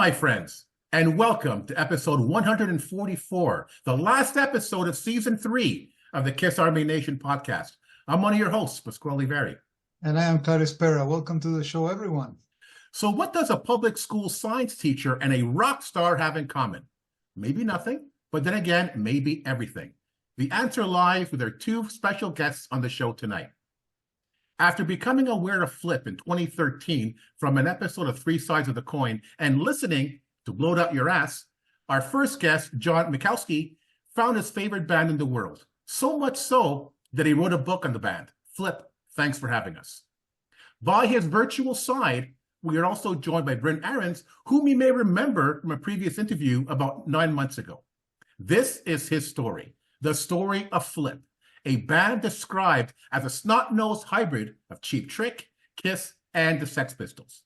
my friends, and welcome to episode 144, the last episode of season 3 of the Kiss Army Nation podcast. I'm one of your hosts, Pasquale Veri. And I am Clarice Pera. Welcome to the show, everyone. So what does a public school science teacher and a rock star have in common? Maybe nothing, but then again, maybe everything. The answer lies with our two special guests on the show tonight. After becoming aware of Flipp in 2013 from an episode of Three Sides of the Coin and listening to Blow It Up Your Ass, our first guest, John Michalski, found his favorite band in the world. So much so that he wrote a book on the band. Flipp, thanks for having us. By his virtual side, we are also joined by Brynn Arens, whom you may remember from a previous interview about 9 months ago. This is his story, the story of Flipp, a band described as a snot-nosed hybrid of Cheap Trick, Kiss, and the Sex Pistols.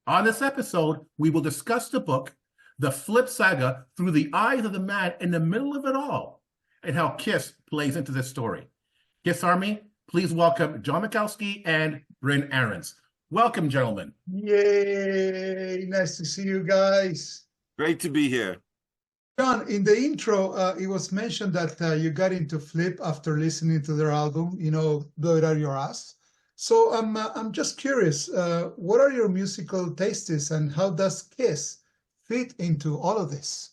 On this episode, we will discuss the book, The Flipp Saga, through the eyes of the man in the middle of it all, and how Kiss plays into this story. Kiss Army, please welcome John Michalski and Brynn Arens. Welcome, gentlemen. Yay! Nice to see you guys. Great to be here. John, in the intro, it was mentioned that you got into Flipp after listening to their album, Blow It Out Your Ass. So I'm just curious, what are your musical tastes and how does Kiss fit into all of this?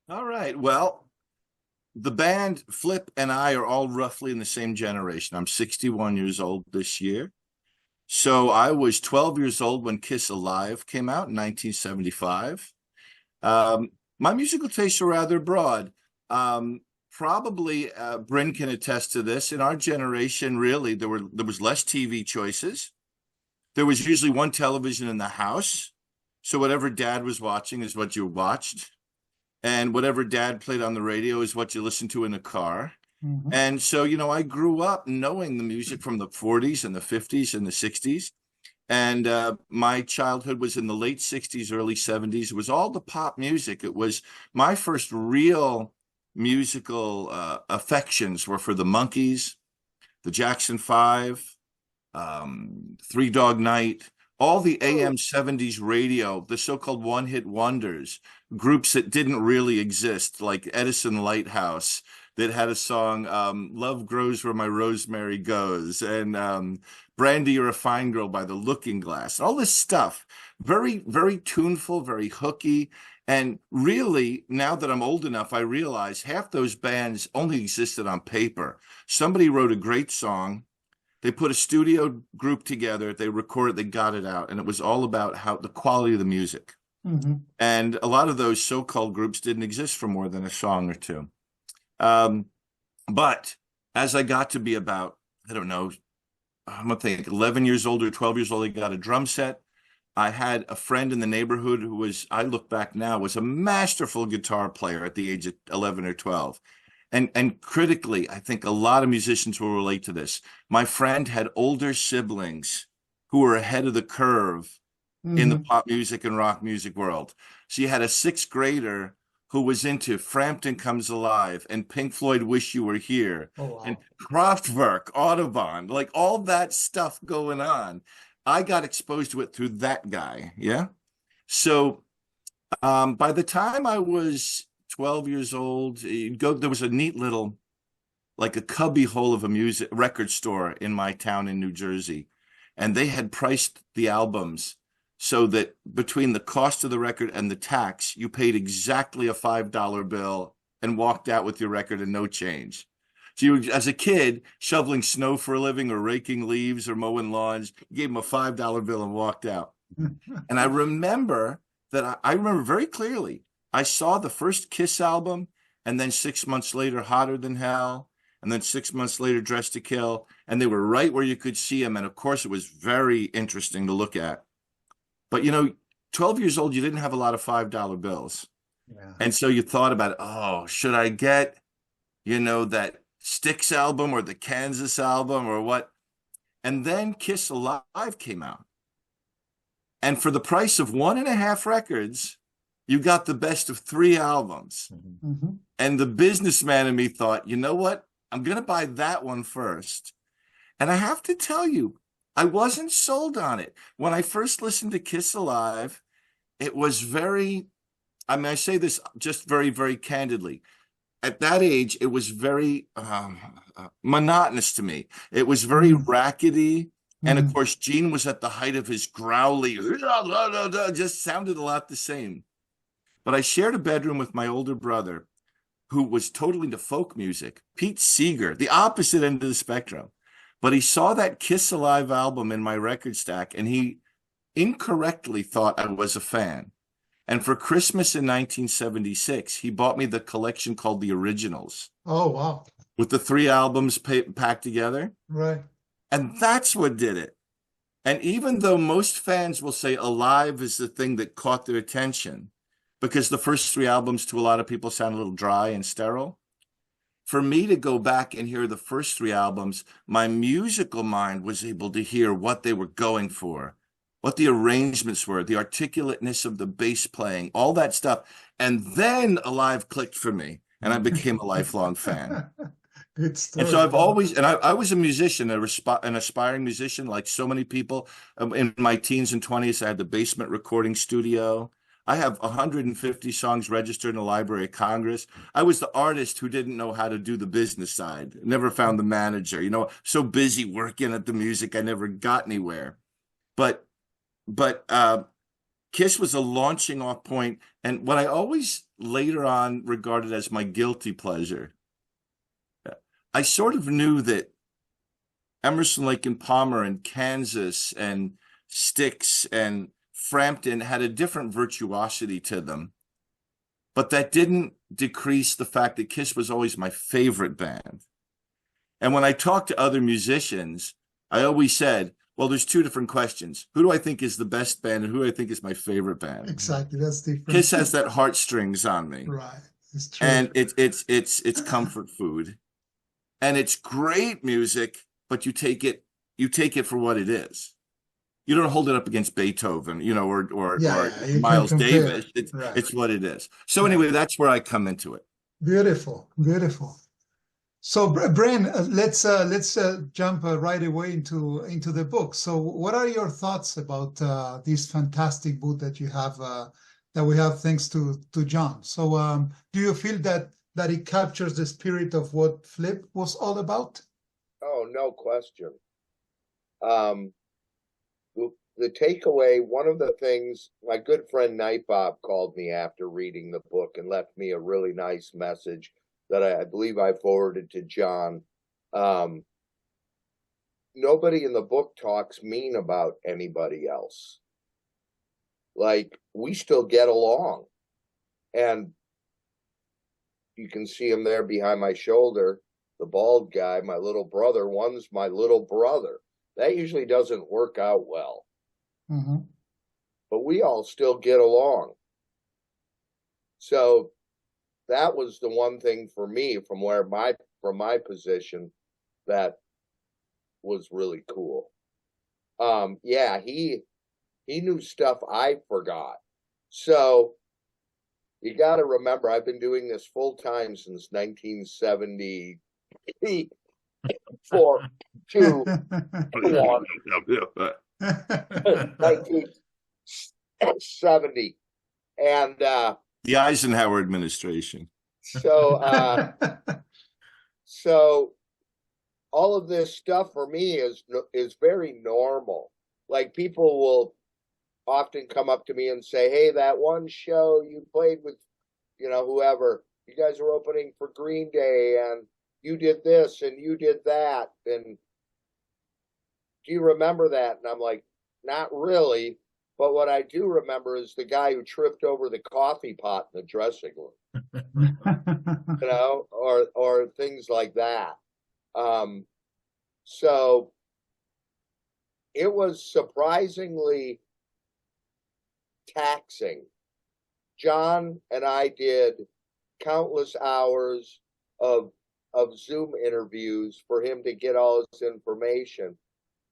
All right. Well, the band Flipp and I are all roughly in the same generation. I'm 61 years old this year. So I was 12 years old when Kiss Alive came out in 1975. My musical tastes are rather broad. Probably Brynn can attest to this. In our generation, really, there was less TV choices. There was usually one television in the house. So whatever dad was watching is what you watched. And whatever dad played on the radio is what you listened to in the car. Mm-hmm. And so, I grew up knowing the music from the 40s and the 50s and the 60s. And my childhood was in the late 60s, early 70s. It was all the pop music. It was my first real musical affections were for the Monkees, the Jackson 5, Three Dog Night, all the AM 70s radio, the so-called one-hit wonders, groups that didn't really exist, like Edison Lighthouse, that had a song, Love Grows Where My Rosemary Goes, and Brandy, You're a Fine Girl by The Looking Glass. All this stuff, very, very tuneful, very hooky. And really, now that I'm old enough, I realize half those bands only existed on paper. Somebody wrote a great song. They put a studio group together. They recorded, they got it out. And it was all about how the quality of the music. Mm-hmm. And a lot of those so-called groups didn't exist for more than a song or two. But as I got to be about, I don't know, I'm going to think 11 years old or 12 years old, I got a drum set. I had a friend in the neighborhood who was, I look back now, was a masterful guitar player at the age of 11 or 12. And critically, I think a lot of musicians will relate to this. My friend had older siblings who were ahead of the curve in the pop music and rock music world. She had a 6th grader who was into Frampton Comes Alive and Pink Floyd Wish You Were Here, and Kraftwerk, Audubon, like all that stuff going on. I got exposed to it through that guy, yeah? So by the time I was 12 years old, there was a neat little, like a cubby hole of a record store in my town in New Jersey, and they had priced the albums so that between the cost of the record and the tax, you paid exactly a $5 bill and walked out with your record and no change. So you, as a kid, shoveling snow for a living or raking leaves or mowing lawns, you gave them a $5 bill and walked out. And I remember I remember very clearly, I saw the first Kiss album, and then 6 months later, Hotter Than Hell, and then 6 months later, Dressed to Kill, and they were right where you could see them. And of course, it was very interesting to look at. But, 12 years old, you didn't have a lot of $5 bills. Yeah. And so you thought about, should I get, that Styx album or the Kansas album or what? And then Kiss Alive came out. And for the price of 1.5 records, you got the best of 3 albums. Mm-hmm. And the businessman in me thought, you know what? I'm going to buy that one first. And I have to tell you, I wasn't sold on it. When I first listened to Kiss Alive, it was very, I mean, I say this just very, very candidly. At that age, it was very monotonous to me. It was very rackety. And of course, Gene was at the height of his growly, just sounded a lot the same. But I shared a bedroom with my older brother, who was totally into folk music, Pete Seeger, the opposite end of the spectrum. But he saw that Kiss Alive album in my record stack, and he incorrectly thought I was a fan. And for Christmas in 1976, he bought me the collection called The Originals. Oh, wow. With the 3 albums packed together. Right. And that's what did it. And even though most fans will say Alive is the thing that caught their attention, because the first 3 albums to a lot of people sound a little dry and sterile, for me to go back and hear the first 3 albums, my musical mind was able to hear what they were going for, what the arrangements were, the articulateness of the bass playing, all that stuff. And then Alive clicked for me, and I became a lifelong fan. Good story. And so I've always, and I was a musician, an aspiring musician, like so many people. In my teens and 20s, I had the basement recording studio. I have 150 songs registered in the Library of Congress. I was the artist who didn't know how to do the business side, never found the manager, so busy working at the music, I never got anywhere. But Kiss was a launching off point, and what I always later on regarded as my guilty pleasure. I sort of knew that Emerson, Lake and Palmer and Kansas and Styx and Frampton had a different virtuosity to them, but that didn't decrease the fact that Kiss was always my favorite band. And when I talked to other musicians, I always said, well, there's 2 different questions. Who do I think is the best band, and who do I think is my favorite band? Exactly, that's different. Kiss has that heartstrings on me. Right, it's true. And it's comfort food. And it's great music, but you take it for what it is. You don't hold it up against Beethoven, or Miles Davis. It's what it is. So anyway, that's where I come into it. Beautiful, beautiful. So, Bren, let's jump right away into the book. So, what are your thoughts about this fantastic book that you have that we have thanks to John? So, do you feel that it captures the spirit of what Flipp was all about? Oh, no question. The takeaway, one of the things, my good friend Night Bob called me after reading the book and left me a really nice message that I believe I forwarded to John. Nobody in the book talks mean about anybody else. Like, we still get along. And you can see him there behind my shoulder, the bald guy, my little brother. One's my little brother. That usually doesn't work out well. Mm-hmm. But we all still get along. So that was the one thing for me from my position that was really cool. Yeah, he knew stuff I forgot. So you got to remember, I've been doing this full time since 1974 to 1970. And the Eisenhower administration. So all of this stuff for me is very normal. Like, people will often come up to me and say, hey, that one show you played with, whoever, you guys were opening for Green Day and you did this and you did that. And do you remember that? And I'm like, not really. But what I do remember is the guy who tripped over the coffee pot in the dressing room, or things like that. So it was surprisingly taxing. John and I did countless hours of Zoom interviews for him to get all his information,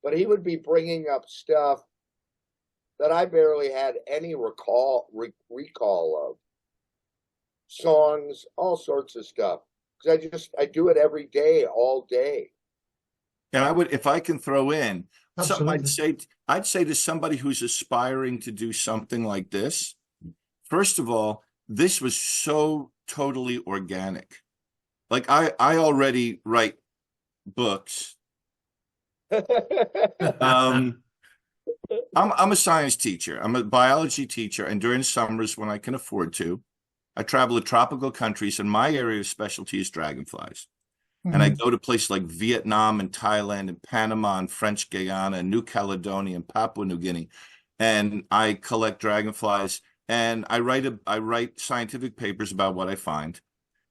but he would be bringing up stuff that I barely had any recall of. Songs, all sorts of stuff. Because I do it every day, all day. And I would, if I can throw in something, Absolutely. I'd say to somebody who's aspiring to do something like this, first of all, this was so totally organic. Like I already write books. Um, I'm a science teacher. I'm a biology teacher, and during summers when I can afford to, I travel to tropical countries, and my area of specialty is dragonflies. And I Mhm. go to places like Vietnam and Thailand and Panama and French Guiana and New Caledonia and Papua New Guinea. And I collect dragonflies and I write scientific papers about what I find.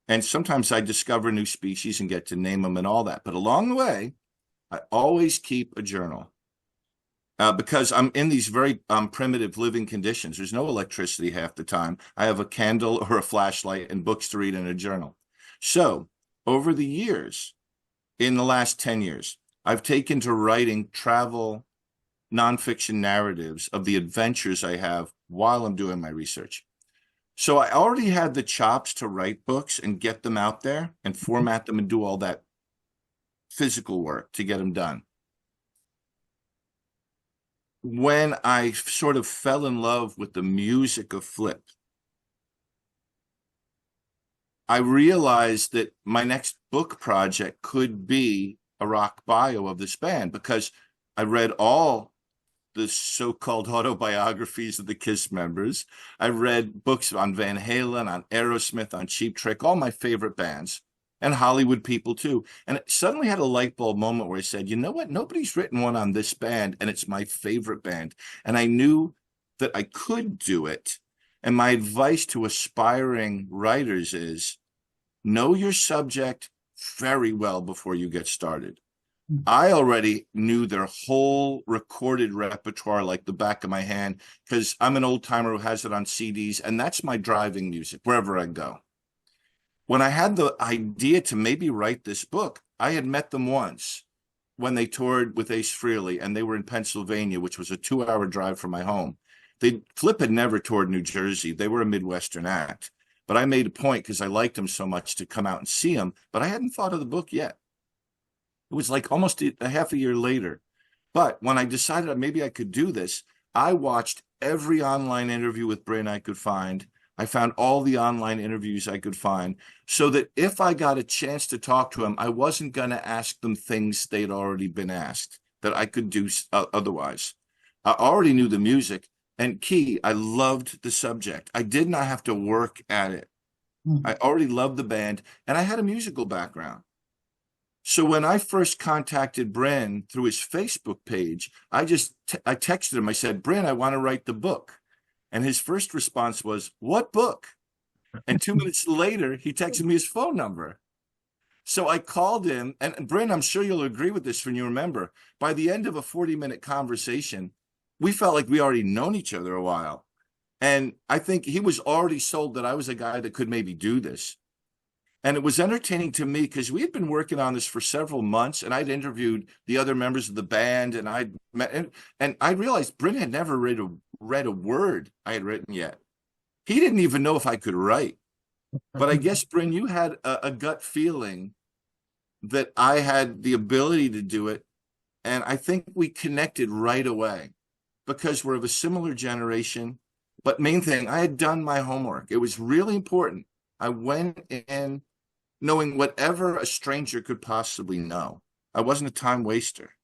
And sometimes I discover new species and get to name them and all that. But along the way, I always keep a journal. Because I'm in these very primitive living conditions. There's no electricity half the time. I have a candle or a flashlight and books to read in a journal. So over the years, in the last 10 years, I've taken to writing travel nonfiction narratives of the adventures I have while I'm doing my research. So I already had the chops to write books and get them out there and format them and do all that physical work to get them done. When I sort of fell in love with the music of Flipp, I realized that my next book project could be a rock bio of this band because I read all the so-called autobiographies of the Kiss members. I read books on Van Halen, on Aerosmith, on Cheap Trick, all my favorite bands, and Hollywood people too. And it suddenly had a light bulb moment where I said, you know what? Nobody's written one on this band, and it's my favorite band. And I knew that I could do it. And my advice to aspiring writers is know your subject very well before you get started. I already knew their whole recorded repertoire like the back of my hand because I'm an old timer who has it on CDs, and that's my driving music wherever I go. When I had the idea to maybe write this book, I had met them once when they toured with Ace Frehley, and they were in Pennsylvania, which was a 2-hour drive from my home. Flipp had never toured New Jersey. They were a Midwestern act. But I made a point because I liked them so much to come out and see them, but I hadn't thought of the book yet. It was like almost a half a year later. But when I decided maybe I could do this, I watched every online interview with Brynn I could find. I found all the online interviews I could find so that if I got a chance to talk to them, I wasn't going to ask them things they'd already been asked that I could do otherwise. I already knew the music, and key, I loved the subject. I did not have to work at it. I already loved the band, and I had a musical background. So when I first contacted Bren through his Facebook page, I texted him. I said, Bren, I want to write the book. And his first response was, what book? And 2 minutes later, he texted me his phone number. So I called him, and Bren, I'm sure you'll agree with this when you remember, by the end of a 40-minute conversation, we felt like we already known each other a while. And I think he was already sold that I was a guy that could maybe do this. And it was entertaining to me because we had been working on this for several months, and I'd interviewed the other members of the band, and I'd met, and I realized Brynn had never read a word I had written yet. He didn't even know if I could write. But I guess, Brynn, you had a gut feeling that I had the ability to do it, and I think we connected right away because we're of a similar generation. But main thing, I had done my homework. It was really important. I went in knowing whatever a stranger could possibly know. I wasn't a time waster,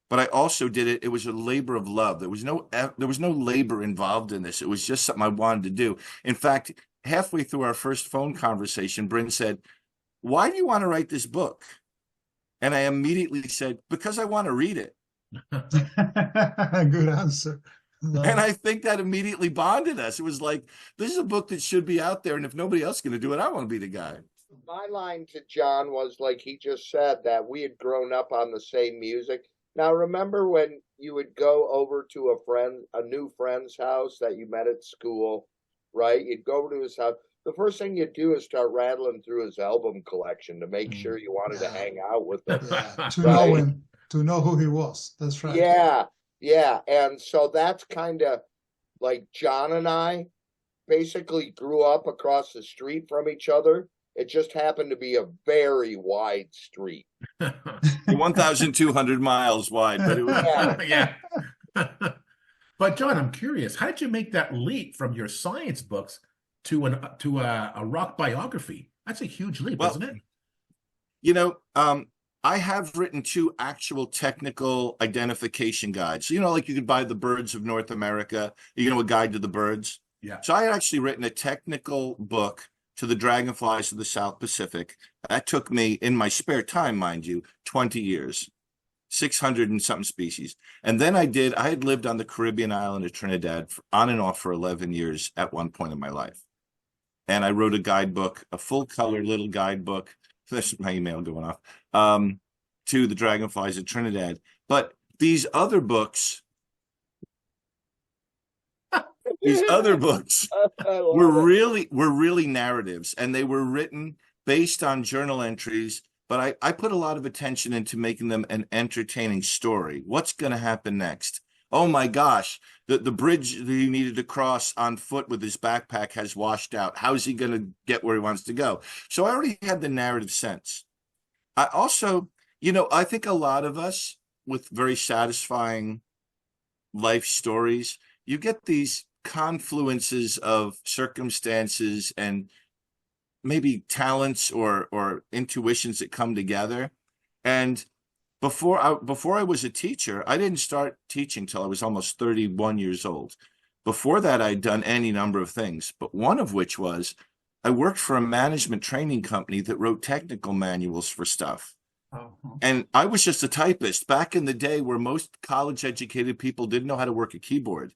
but I also did it. It was a labor of love. There was no labor involved in this. It was just something I wanted to do. In fact, halfway through our first phone conversation, Brynn said, why do you want to write this book? And I immediately said, because I want to read it. Good answer. And I think that immediately bonded us. It was like, this is a book that should be out there. And if nobody else is going to do it, I want to be the guy. My line to John was like he just said that we had grown up on the same music. Now, remember when you would go over to a new friend's house that you met at school, right? You'd go over to his house. The first thing you'd do is start rattling through his album collection to make sure you wanted to hang out with him. Yeah, to right? know him, to know who he was. That's right. Yeah. And so that's kind of like John and I basically grew up across the street from each other. It just happened to be a very wide street. 1,200 miles wide, but it was Yeah. Yeah. But John, I'm curious, how did you make that leap from your science books to a rock biography? That's a huge leap, well, isn't it? you know, I have written 2 actual technical identification guides. You know, like you could buy the Birds of North America, you know, a guide to the birds. Yeah. So I had actually written a technical book to the dragonflies of the South Pacific. That took me, in my spare time, mind you, 20 years, 600 and something species. And then I had lived on the Caribbean island of Trinidad on and off for 11 years at one point in my life. And I wrote a guidebook, a full color little guidebook. That's my email going off, to the dragonflies of Trinidad. But these other books, were really narratives, and they were written based on journal entries. But I put a lot of attention into making them an entertaining story. What's going to happen next? Oh my gosh, the bridge that he needed to cross on foot with his backpack has washed out. How's he going to get where he wants to go? So I already had the narrative sense. I also, you know, I think a lot of us with very satisfying life stories, you get these confluences of circumstances and maybe talents or intuitions that come together. And before I was a teacher, I didn't start teaching till I was almost 31 years old. Before that, I'd done any number of things, but one of which was I worked for a management training company that wrote technical manuals for stuff. And I was just a typist back in the day where most college educated people didn't know how to work a keyboard.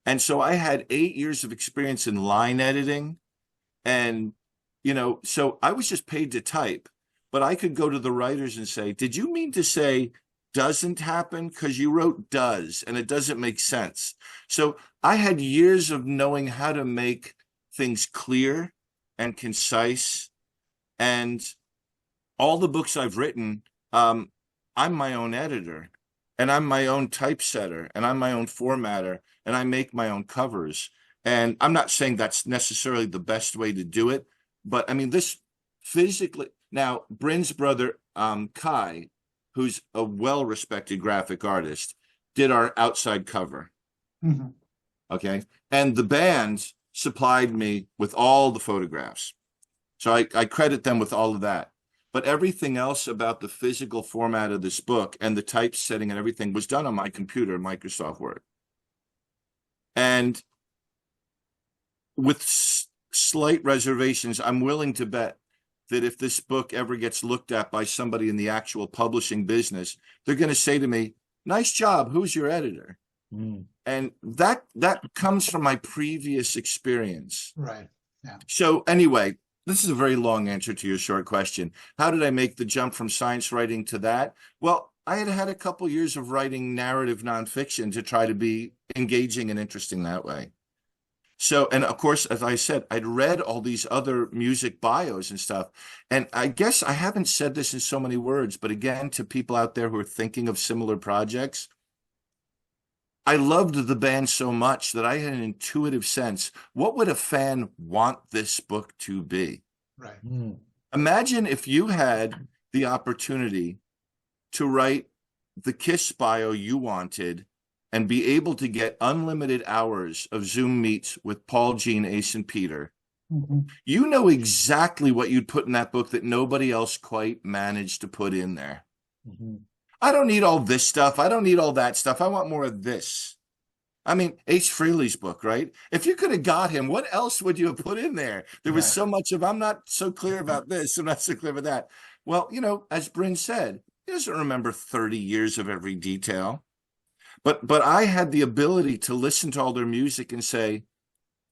And so I had 8 years of experience in line editing. And, you know, so I was just paid to type, but I could go to the writers and say, did you mean to say doesn't happen? Because you wrote does, and it doesn't make sense. So I had years of knowing how to make things clear and concise. And all the books I've written, I'm my own editor, and I'm my own typesetter, and I'm my own formatter, and I make my own covers. And I'm not saying that's necessarily the best way to do it, but I mean, this physically, now Bryn's brother, Kai, who's a well-respected graphic artist, did our outside cover. Mhm. Okay. And the band supplied me with all the photographs. So I credit them with all of that. But everything else about the physical format of this book and the typesetting and everything was done on my computer, Microsoft Word. And with slight reservations, I'm willing to bet that if this book ever gets looked at by somebody in the actual publishing business, they're going to say to me, nice job, who's your editor? And that comes from my previous experience. Right. Yeah. So anyway, this is a very long answer to your short question. How did I make the jump from science writing to that? Well, I had had a couple years of writing narrative nonfiction to try to be engaging and interesting that way. So, and of course, as I said, I'd read all these other music bios and stuff. And I guess I haven't said this in so many words, but again, to people out there who are thinking of similar projects, I loved the band so much that I had an intuitive sense. What would a fan want this book to be? Right. Imagine if you had the opportunity to write the Kiss bio you wanted and be able to get unlimited hours of Zoom meets with Paul, Gene, Ace, and Peter. You know exactly what you'd put in that book that nobody else quite managed to put in there. I don't need all this stuff. I don't need all that stuff. I want more of this. I mean, Ace Frehley's book, right? If you could have got him, what else would you have put in there? There was so much of, I'm not so clear about this, I'm not so clear about that. Well, you know, as Bryn said, he doesn't remember 30 years of every detail. But I had the ability to listen to all their music and say,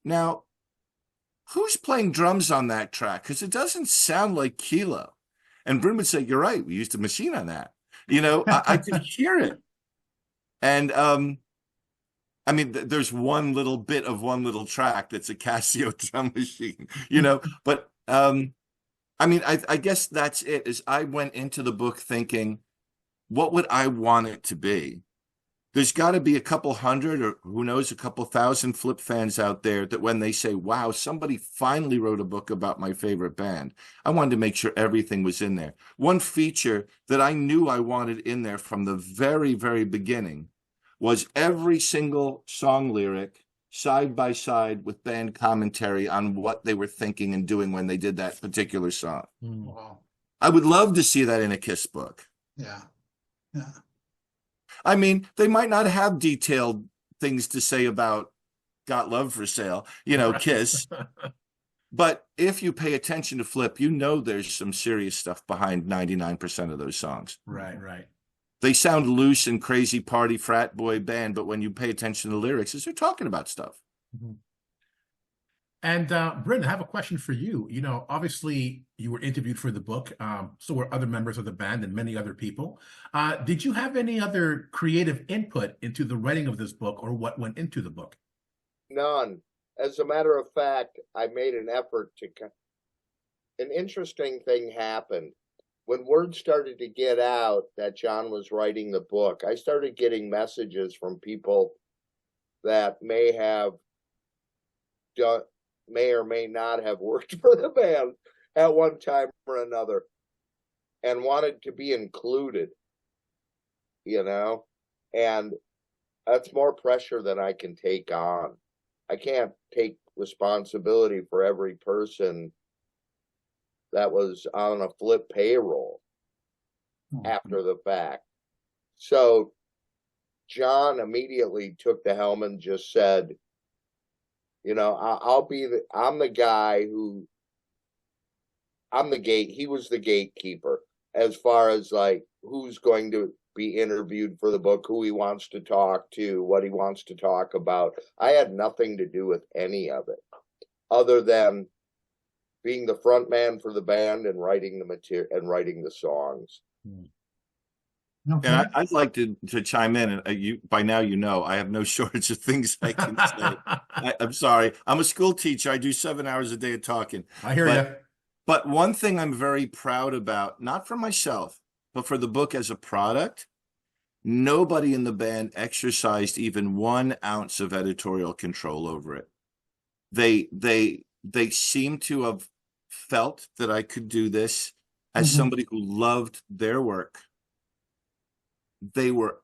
now, who's playing drums on that track? Because it doesn't sound like Kilo. And Bryn would say, you're right, we used a machine on that. You know, I could hear it. And I mean, there's one little bit of one little track that's a Casio drum machine, you know, but I mean, I guess that's it, is I went into the book thinking, what would I want it to be? There's got to be a couple hundred, or who knows, a couple thousand Flipp fans out there that when they say, wow, somebody finally wrote a book about my favorite band, I wanted to make sure everything was in there. One feature that I knew I wanted in there from the very, very beginning was every single song lyric side by side with band commentary on what they were thinking and doing when they did that particular song. Wow. I would love to see that in a Kiss book. Yeah. Yeah. I mean, they might not have detailed things to say about Got Love for Sale, you know, Kiss. But if you pay attention to Flipp, you know there's some serious stuff behind 99% of those songs. Right, right. They sound loose and crazy party frat boy band, but when you pay attention to the lyrics, they're talking about stuff. Mm-hmm. And Brynn, I have a question for you. You know, obviously you were interviewed for the book. So were other members of the band and many other people. Did you have any other creative input into the writing of this book or what went into the book? None. As a matter of fact, I made an effort to. An interesting thing happened. When word started to get out that John was writing the book, I started getting messages from people that may or may not have worked for the band at one time or another and wanted to be included, you know, and that's more pressure than I can take on. I can't take responsibility for every person that was on a Flipp payroll after the fact. So John immediately took the helm and just said, you know, I'm the guy who, he was the gatekeeper as far as like who's going to be interviewed for the book, who he wants to talk to, what he wants to talk about. I had nothing to do with any of it other than being the front man for the band and writing the material and writing the songs. Okay. And I'd like to chime in. And you, by now, you know, I have no shortage of things I can say. I'm sorry. I'm a school teacher. I do 7 hours a day of talking. I hear you. But one thing I'm very proud about, not for myself, but for the book as a product, nobody in the band exercised even 1 ounce of editorial control over it. They seem to have felt that I could do this as somebody who loved their work. They were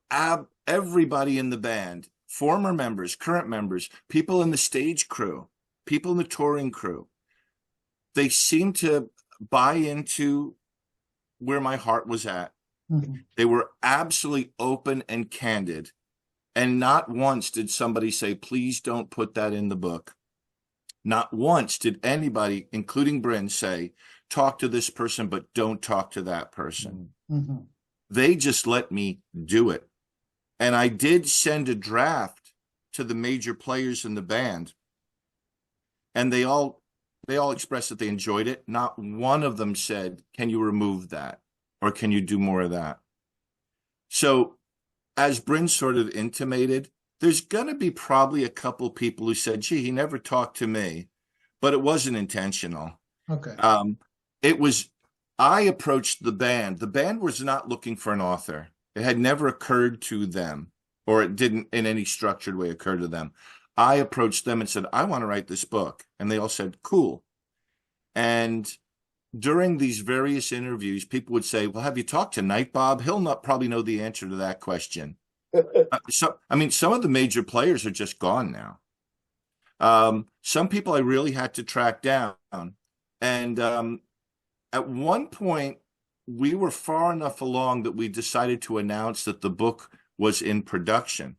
everybody in the band, former members, current members, people in the stage crew, people in the touring crew. They seemed to buy into where my heart was at. They were absolutely open and candid. And not once did somebody say, please don't put that in the book. Not once did anybody, including Brynn, say, talk to this person, but don't talk to that person. They just let me do it. And I did send a draft to the major players in the band. And they all expressed that they enjoyed it. Not one of them said, can you remove that? Or can you do more of that? So as Brynn sort of intimated, there's going to be probably a couple people who said, gee, he never talked to me, but it wasn't intentional. Okay. I approached the band. The band was not looking for an author. It had never occurred to them, or it didn't in any structured way occur to them. I approached them and said, I want to write this book. And they all said, cool. And during these various interviews, people would say, well, have you talked to Night Bob? He'll not probably know the answer to that question. I mean, some of the major players are just gone now. Some people I really had to track down. And at one point, we were far enough along that we decided to announce that the book was in production.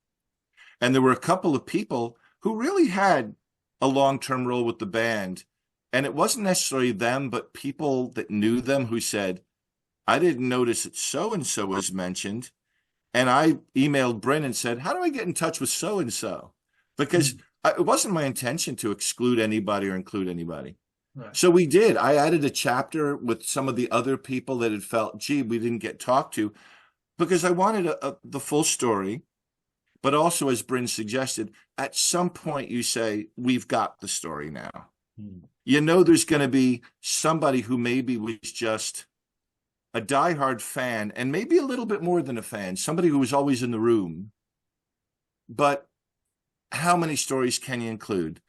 And there were a couple of people who really had a long-term role with the band. And it wasn't necessarily them, but people that knew them who said, I didn't notice that so-and-so was mentioned. And I emailed Brynn and said, how do I get in touch with so-and-so? Because it wasn't my intention to exclude anybody or include anybody. Right. So we did. I added a chapter with some of the other people that had felt, gee, we didn't get talked to, because I wanted the full story. But also, as Brynn suggested, at some point you say, we've got the story now. You know, there's going to be somebody who maybe was just a diehard fan, and maybe a little bit more than a fan, somebody who was always in the room, but how many stories can you include?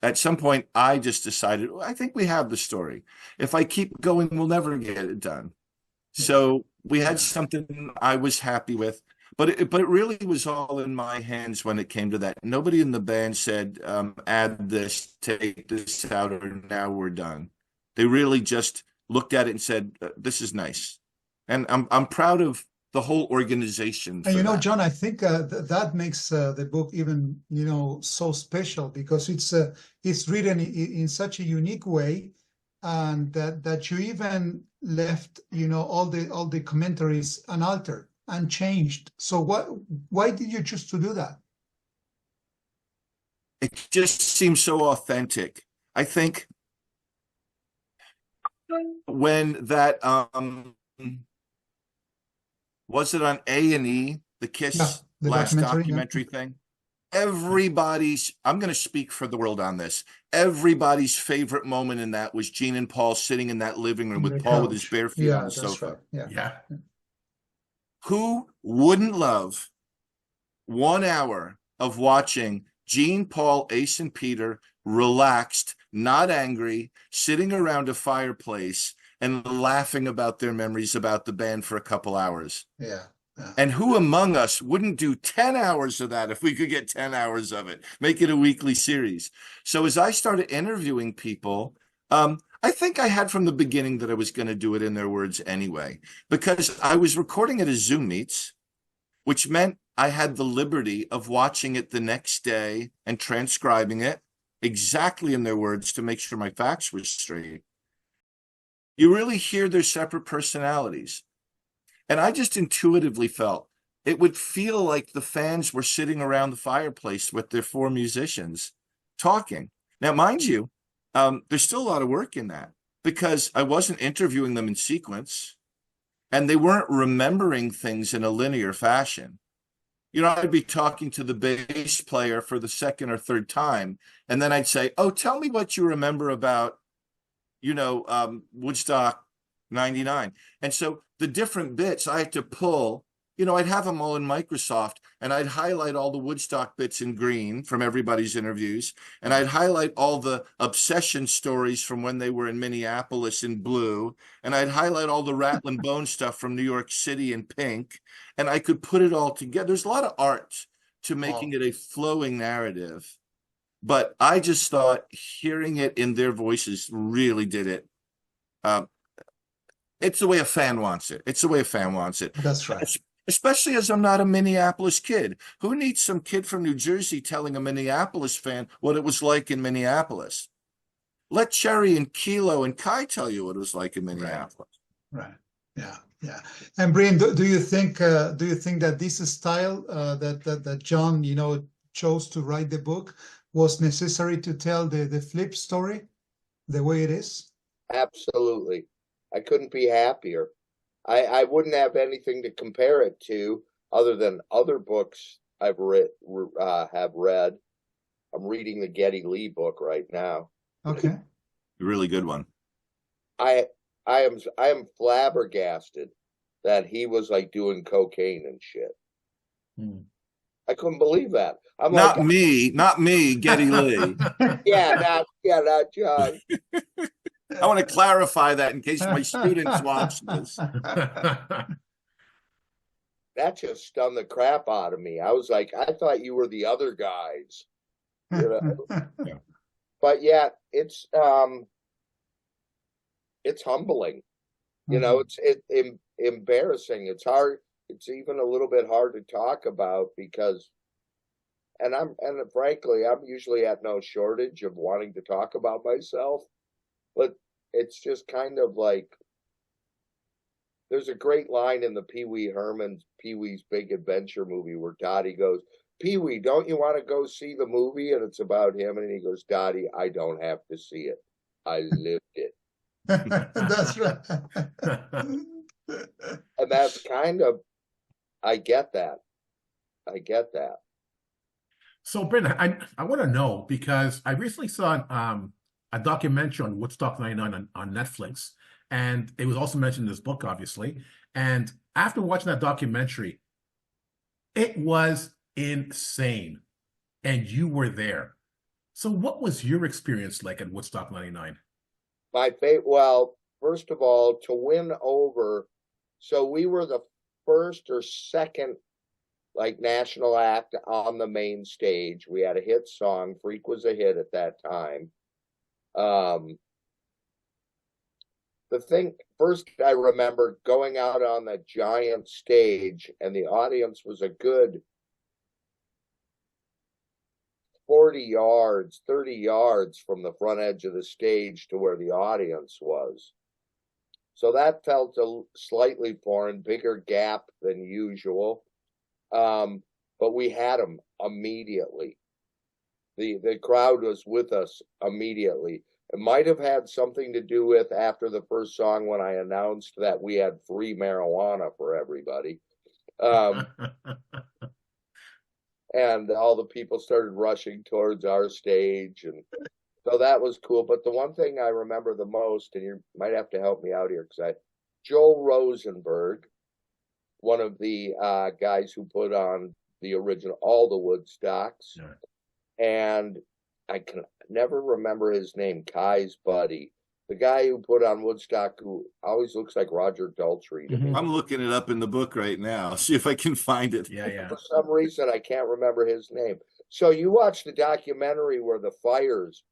At some point, I just decided, I think we have the story. If I keep going, we'll never get it done. So we had something I was happy with, but it really was all in my hands when it came to that. Nobody in the band said, add this, take this out, or now we're done. They really just looked at it and said, this is nice. And I'm proud of the whole organization. And that. John, I think that makes the book even, so special, because it's written in such a unique way, and that you even left, all the commentaries unaltered, unchanged. So why did you choose to do that? It just seems so authentic. I think when that was it on A&E, the Kiss the last documentary thing? Everybody's, I'm going to speak for the world on this. Everybody's favorite moment in that was Gene and Paul sitting in that living room with Paul with his bare feet on the sofa. Right. Yeah. Who wouldn't love 1 hour of watching Gene, Paul, Ace, and Peter relaxed, not angry, sitting around a fireplace and laughing about their memories about the band for a couple hours? Yeah. And who among us wouldn't do 10 hours of that if we could get 10 hours of it, make it a weekly series? So as I started interviewing people, I think I had from the beginning that I was going to do it in their words anyway, because I was recording it as Zoom meets, which meant I had the liberty of watching it the next day and transcribing it exactly in their words to make sure my facts were straight. You really hear their separate personalities. And I just intuitively felt it would feel like the fans were sitting around the fireplace with their 4 musicians talking. Now, mind you, there's still a lot of work in that, because I wasn't interviewing them in sequence, and they weren't remembering things in a linear fashion. I'd be talking to the bass player for the second or third time, and then I'd say, oh, tell me what you remember about, Woodstock 99. And so the different bits I had to pull, I'd have them all in Microsoft, and I'd highlight all the Woodstock bits in green from everybody's interviews, and I'd highlight all the obsession stories from when they were in Minneapolis in blue, and I'd highlight all the Rattlin' Bone stuff from New York City in pink, and I could put it all together. There's a lot of art to making it a flowing narrative, but I just thought hearing it in their voices really did it. It's the way a fan wants it. It's the way a fan wants it. That's right. Especially as I'm not a Minneapolis kid. Who needs some kid from New Jersey telling a Minneapolis fan what it was like in Minneapolis? Let Cherry and Kilo and Kai tell you what it was like in Minneapolis. Right. Yeah. Yeah. And Brynn, do you think that this style that John, chose to write the book was necessary to tell the Flipp story the way it is? Absolutely. I couldn't be happier. I wouldn't have anything to compare it to other than other books I've read. I'm reading the Geddy Lee book right now. Okay. A really good one. I am flabbergasted that he was like doing cocaine and shit. I couldn't believe that. Not me, Geddy Lee. not John. I want to clarify that in case my students watch this. That just stunned the crap out of me. I was like, I thought you were the other guys. Yeah. But yeah, it's humbling. It's embarrassing. It's hard. It's even a little bit hard to talk about because, and frankly, I'm usually at no shortage of wanting to talk about myself, but it's just kind of like, there's a great line in the Pee-wee's Big Adventure movie where Dottie goes, Pee-wee, don't you want to go see the movie? And it's about him. And he goes, Dottie, I don't have to see it. I lived it. That's right. And that's kind of, I get that. So, Brynn, I want to know, because I recently saw a documentary on Woodstock 99 on Netflix, and it was also mentioned in this book, obviously. And after watching that documentary, it was insane. And you were there. So what was your experience like at Woodstock 99? Well, first of all, to win over, so we were the first or second like national act on the main stage. We had a hit song. Freak was a hit at that time. The thing first, I remember going out on that giant stage, and the audience was a good 40 yards, 30 yards from the front edge of the stage to where the audience was. So that felt slightly foreign, bigger gap than usual. But we had them immediately. The crowd was with us immediately. It might have had something to do with after the first song when I announced that we had free marijuana for everybody. And all the people started rushing towards our stage. And so that was cool. But the one thing I remember the most, and you might have to help me out here, because Joel Rosenberg, one of the guys who put on the original, all the Woodstocks, and I can never remember his name, Kai's buddy, the guy who put on Woodstock, who always looks like Roger Daltrey to me. I'm looking it up in the book right now. See if I can find it. Yeah. For some reason, I can't remember his name. So you watch the documentary where the fires,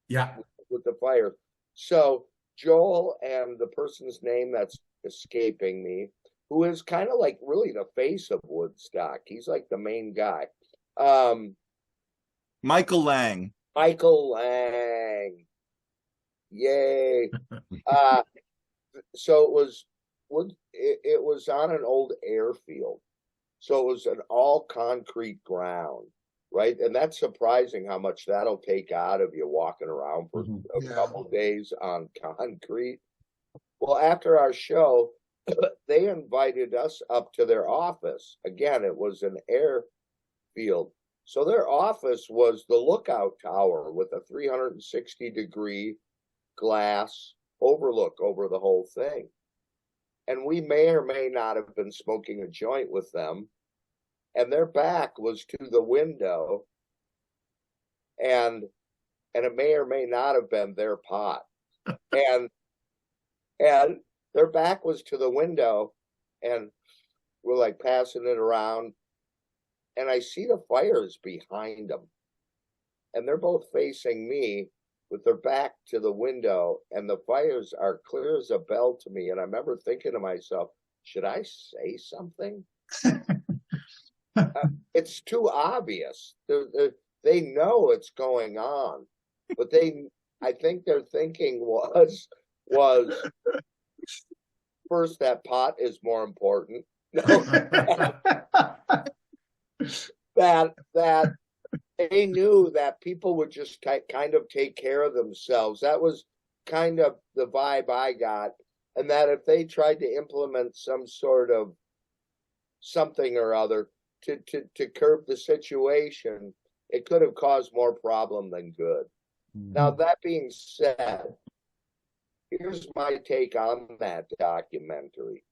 with the fires. So Joel and the person's name that's escaping me, who is kind of like really the face of Woodstock. He's like the main guy. Michael Lang. Michael Lang. Yay. So it was on an old airfield. So it was an all concrete ground, right? And that's surprising how much that'll take out of you walking around for a couple of days on concrete. Well, after our show, they invited us up to their office. Again, it was an airfield. So their office was the lookout tower with a 360-degree glass overlook over the whole thing. And we may or may not have been smoking a joint with them. And their back was to the window. And it may or may not have been their pot. And their back was to the window, and we're like passing it around, and I see the fires behind them, and they're both facing me with their back to the window, and the fires are clear as a bell to me. And I remember thinking to myself, should I say something? It's too obvious. They know it's going on, but I think their thinking was first, that pot is more important. that they knew that people would just kind of take care of themselves. That was kind of the vibe I got. And that if they tried to implement some sort of something or other to curb the situation, it could have caused more problem than good. Now, that being said, here's my take on that documentary.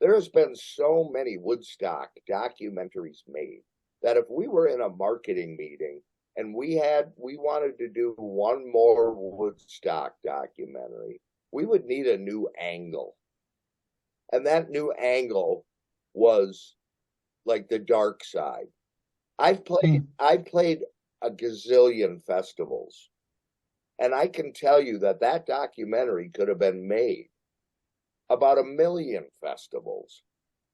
There's been so many Woodstock documentaries made that if we were in a marketing meeting and we wanted to do one more Woodstock documentary, we would need a new angle. And that new angle was like the dark side. I've played a gazillion festivals. And I can tell you that documentary could have been made about 1 million festivals.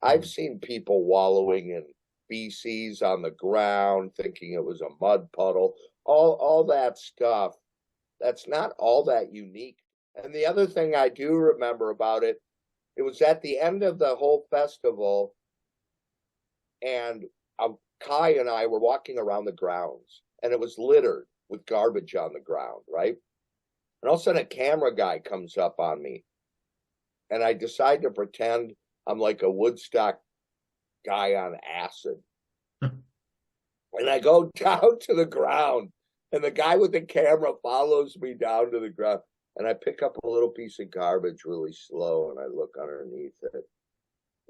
I've seen people wallowing in feces on the ground, thinking it was a mud puddle, all that stuff. That's not all that unique. And the other thing I do remember about it, it was at the end of the whole festival, and Kai and I were walking around the grounds, and it was littered with garbage on the ground, right? And all of a sudden a camera guy comes up on me, and I decide to pretend I'm like a Woodstock guy on acid. And I go down to the ground, and the guy with the camera follows me down to the ground, and I pick up a little piece of garbage really slow, and I look underneath it.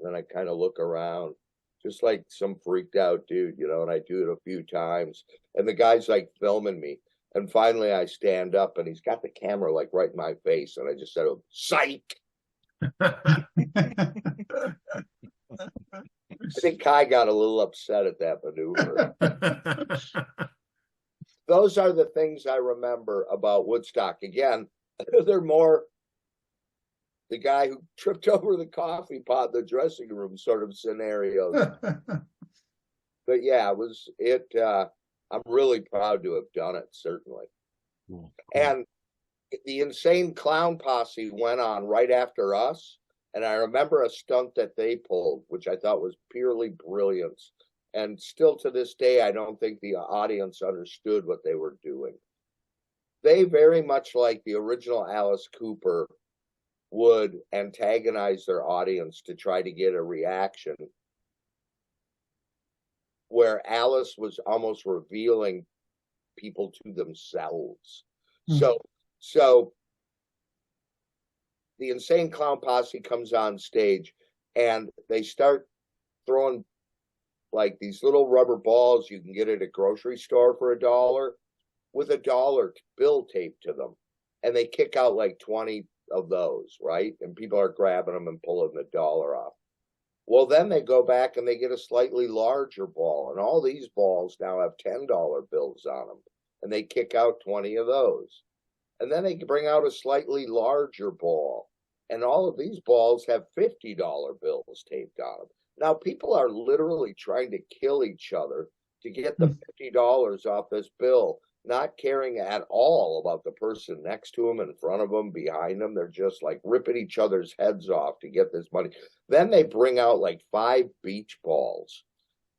And then I kind of look around, just like some freaked out dude, you know, and I do it a few times. And the guy's like filming me. And finally I stand up and he's got the camera like right in my face. And I just said, psych. I think Kai got a little upset at that maneuver. Those are the things I remember about Woodstock. Again, they're more the guy who tripped over the coffee pot in the dressing room sort of scenarios. But yeah, I'm really proud to have done it, certainly. Cool. And the Insane Clown Posse went on right after us. And I remember a stunt that they pulled, which I thought was purely brilliant. And still to this day, I don't think the audience understood what they were doing. They very much like the original Alice Cooper would antagonize their audience to try to get a reaction, where Alice was almost revealing people to themselves. Mm-hmm. So the Insane Clown Posse comes on stage and they start throwing like these little rubber balls you can get at a grocery store for $1 with $1 bill taped to them. And they kick out like 20 of those, right? And people are grabbing them and pulling the $1 off. Well, then they go back and they get a slightly larger ball. And all these balls now have $10 bills on them. And they kick out 20 of those. And then they bring out a slightly larger ball. And all of these balls have $50 bills taped on them. Now, people are literally trying to kill each other to get the $50 off this bill, not caring at all about the person next to them, in front of them, behind them. They're just like ripping each other's heads off to get this money. Then they bring out like 5 beach balls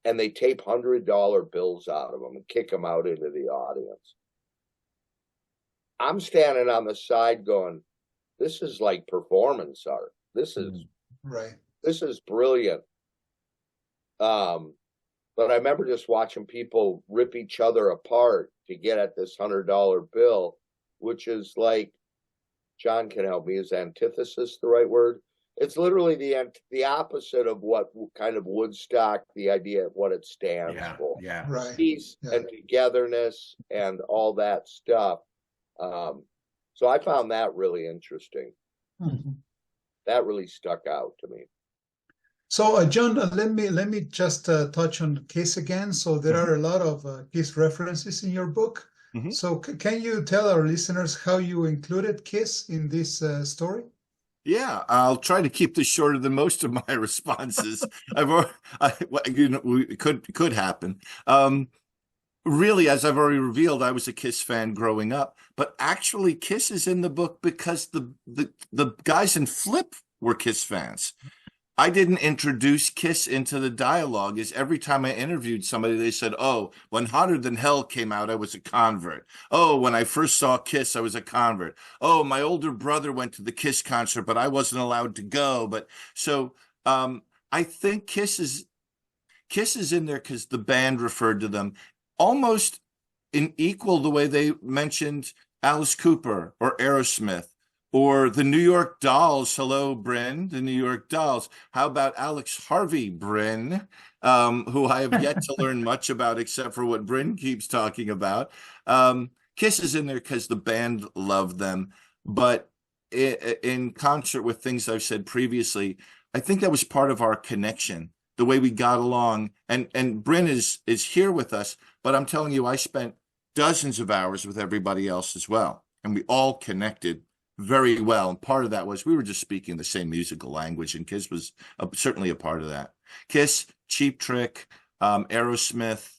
and they tape $100 bills out of them and kick them out into the audience. I'm standing on the side going, this is like performance art. This is right. This is brilliant. But I remember just watching people rip each other apart to get at this $100 bill, which is like, John can help me, is antithesis the right word? It's literally the opposite of what kind of Woodstock, the idea of what it stands for. Yeah, right. Peace and togetherness and all that stuff. So I found that really interesting. Mm-hmm. That really stuck out to me. So, John, let me just touch on Kiss again. So there are a lot of Kiss references in your book. Mm-hmm. So can you tell our listeners how you included Kiss in this story? Yeah, I'll try to keep this shorter than most of my responses. It could happen. Really, as I've already revealed, I was a Kiss fan growing up, but actually Kiss is in the book because the guys in Flipp were Kiss fans. I didn't introduce Kiss into the dialogue. Is every time I interviewed somebody, they said, oh, when Hotter Than Hell came out, I was a convert. Oh, when I first saw Kiss, I was a convert. Oh, my older brother went to the Kiss concert, but I wasn't allowed to go. But so I think Kiss is in there because the band referred to them almost in equal the way they mentioned Alice Cooper or Aerosmith. Or the New York Dolls. Hello, Bren, the New York Dolls. How about Alex Harvey, Bren, who I have yet to learn much about except for what Bren keeps talking about. Kiss is in there because the band loved them. But in concert with things I've said previously, I think that was part of our connection, the way we got along. And Bren is here with us, but I'm telling you, I spent dozens of hours with everybody else as well. And we all connected very well. And part of that was we were just speaking the same musical language, and Kiss was certainly a part of that. Kiss, Cheap Trick, Aerosmith,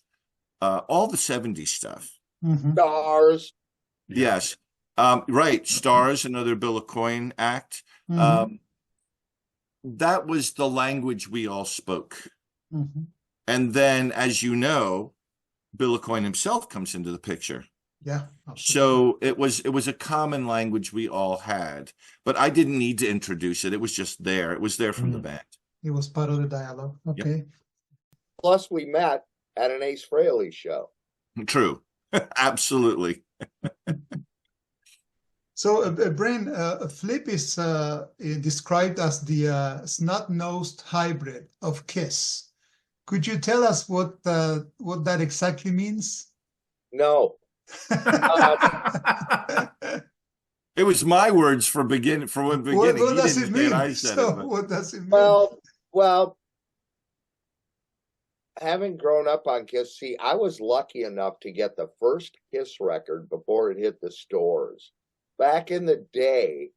all the 70s stuff. Mm-hmm. Stars. Yes. Right. Stars, another Bill Aucoin act. Mm-hmm. That was the language we all spoke. Mm-hmm. And then, as you know, Bill Aucoin himself comes into the picture. Yeah. Absolutely. So it was a common language we all had, but I didn't need to introduce it. It was just there. It was there from the band. It was part of the dialogue. Okay. Yep. Plus, we met at an Ace Frehley show. True. Absolutely. So, Bren, Flipp is described as the snot-nosed hybrid of Kiss. Could you tell us what that exactly means? No. It was my words for beginning. For when beginning, What does he it didn't say it, mean? I said So it. But what does it mean? Well, having grown up on Kiss, see, I was lucky enough to get the first Kiss record before it hit the stores. Back in the day,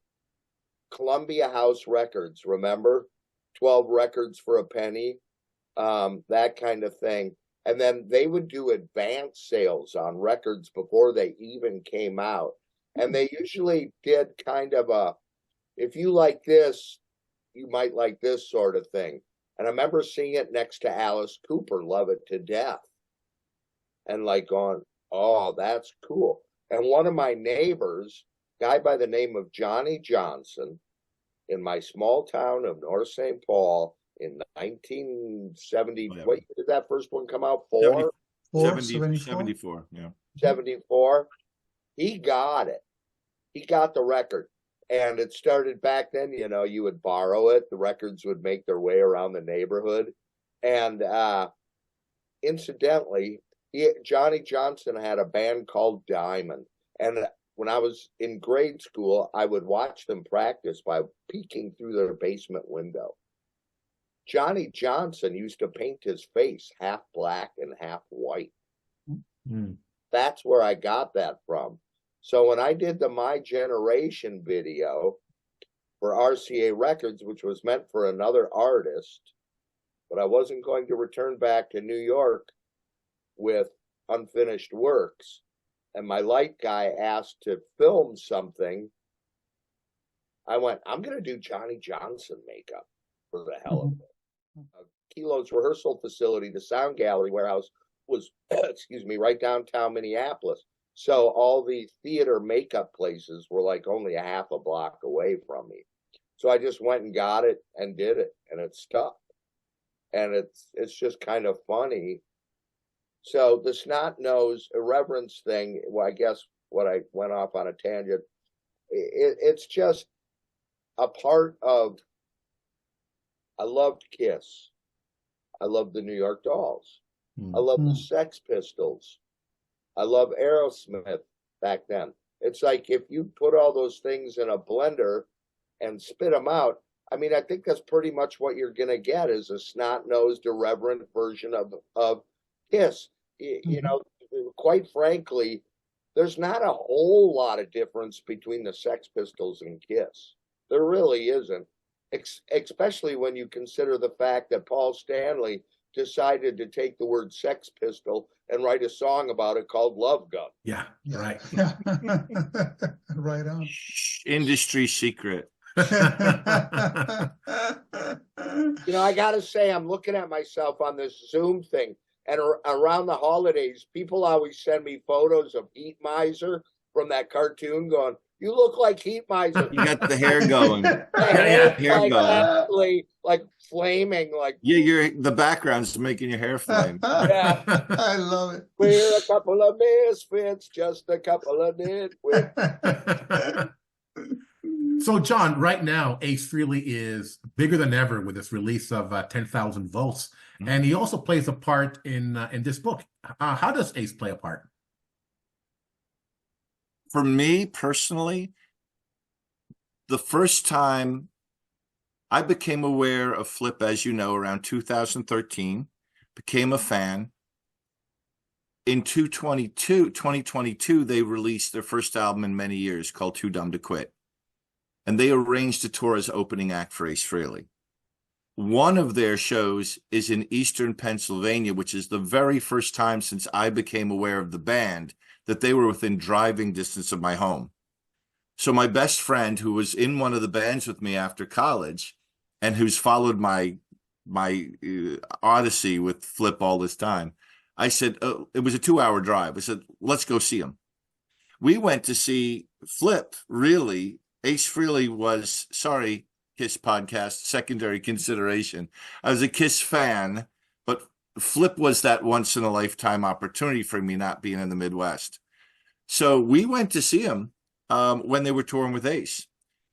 Columbia House Records, remember? 12 records for a penny, that kind of thing. And then they would do advance sales on records before they even came out. And they usually did kind of a, if you like this, you might like this sort of thing. And I remember seeing it next to Alice Cooper, Love It to Death. And like going, oh, that's cool. And one of my neighbors, guy by the name of Johnny Johnson, in my small town of North St. Paul in 1970, what year did that first one come out? 74, yeah. 74. He got it. He got the record. And it started back then, you know, you would borrow it. The records would make their way around the neighborhood. And incidentally, Johnny Johnson had a band called Diamond. And when I was in grade school, I would watch them practice by peeking through their basement window. Johnny Johnson used to paint his face half black and half white. Mm. That's where I got that from. So when I did the My Generation video for RCA Records, which was meant for another artist, but I wasn't going to return back to New York with unfinished works, and my light guy asked to film something, I went, I'm going to do Johnny Johnson makeup for the hell of it. Kilo's rehearsal facility, the sound gallery warehouse, was, excuse me, right downtown Minneapolis. So all the theater makeup places were like only a half a block away from me. So I just went and got it and did it, and it stuck. And it's just kind of funny. So the snot-nosed irreverence thing, well, I guess what I went off on a tangent, it's just a part of, I loved Kiss. I loved the New York Dolls. I love the Sex Pistols. I love Aerosmith back then. It's like if you put all those things in a blender and spit them out, I mean, I think that's pretty much what you're going to get is a snot-nosed, irreverent version of Kiss. You know, quite frankly, there's not a whole lot of difference between the Sex Pistols and Kiss. There really isn't, especially when you consider the fact that Paul Stanley decided to take the word Sex Pistol and write a song about it called Love Gun. Yeah, right. Yeah. Right on. Industry secret. You know, I got to say, I'm looking at myself on this Zoom thing, and around the holidays, people always send me photos of Heat Miser from that cartoon going, you look like Heat Miser. You got the hair going. The hair Hair going. actually, like flaming, like Yeah, the background's making your hair flame. yeah. I love it. We're a couple of misfits, just a couple of nitwits. So, John, right now, Ace Frehley is bigger than ever with this release of 10,000 Volts, and he also plays a part in this book. How does Ace play a part? For me personally, the first time I became aware of Flipp, as you know, around 2013, became a fan. In 2022, they released their first album in many years called Too Dumb to Quit. And they arranged a tour as opening act for Ace Frehley. One of their shows is in Eastern Pennsylvania, which is the very first time since I became aware of the band that they were within driving distance of my home. So my best friend, who was in one of the bands with me after college and who's followed my odyssey with Flipp all this time, I said, it was a 2-hour drive. I said, let's go see him. We went to see Flipp, really. Ace Frehley was, sorry, Kiss podcast, secondary consideration. I was a Kiss fan, but Flipp was that once-in-a-lifetime opportunity for me not being in the Midwest. So we went to see him when they were touring with Ace.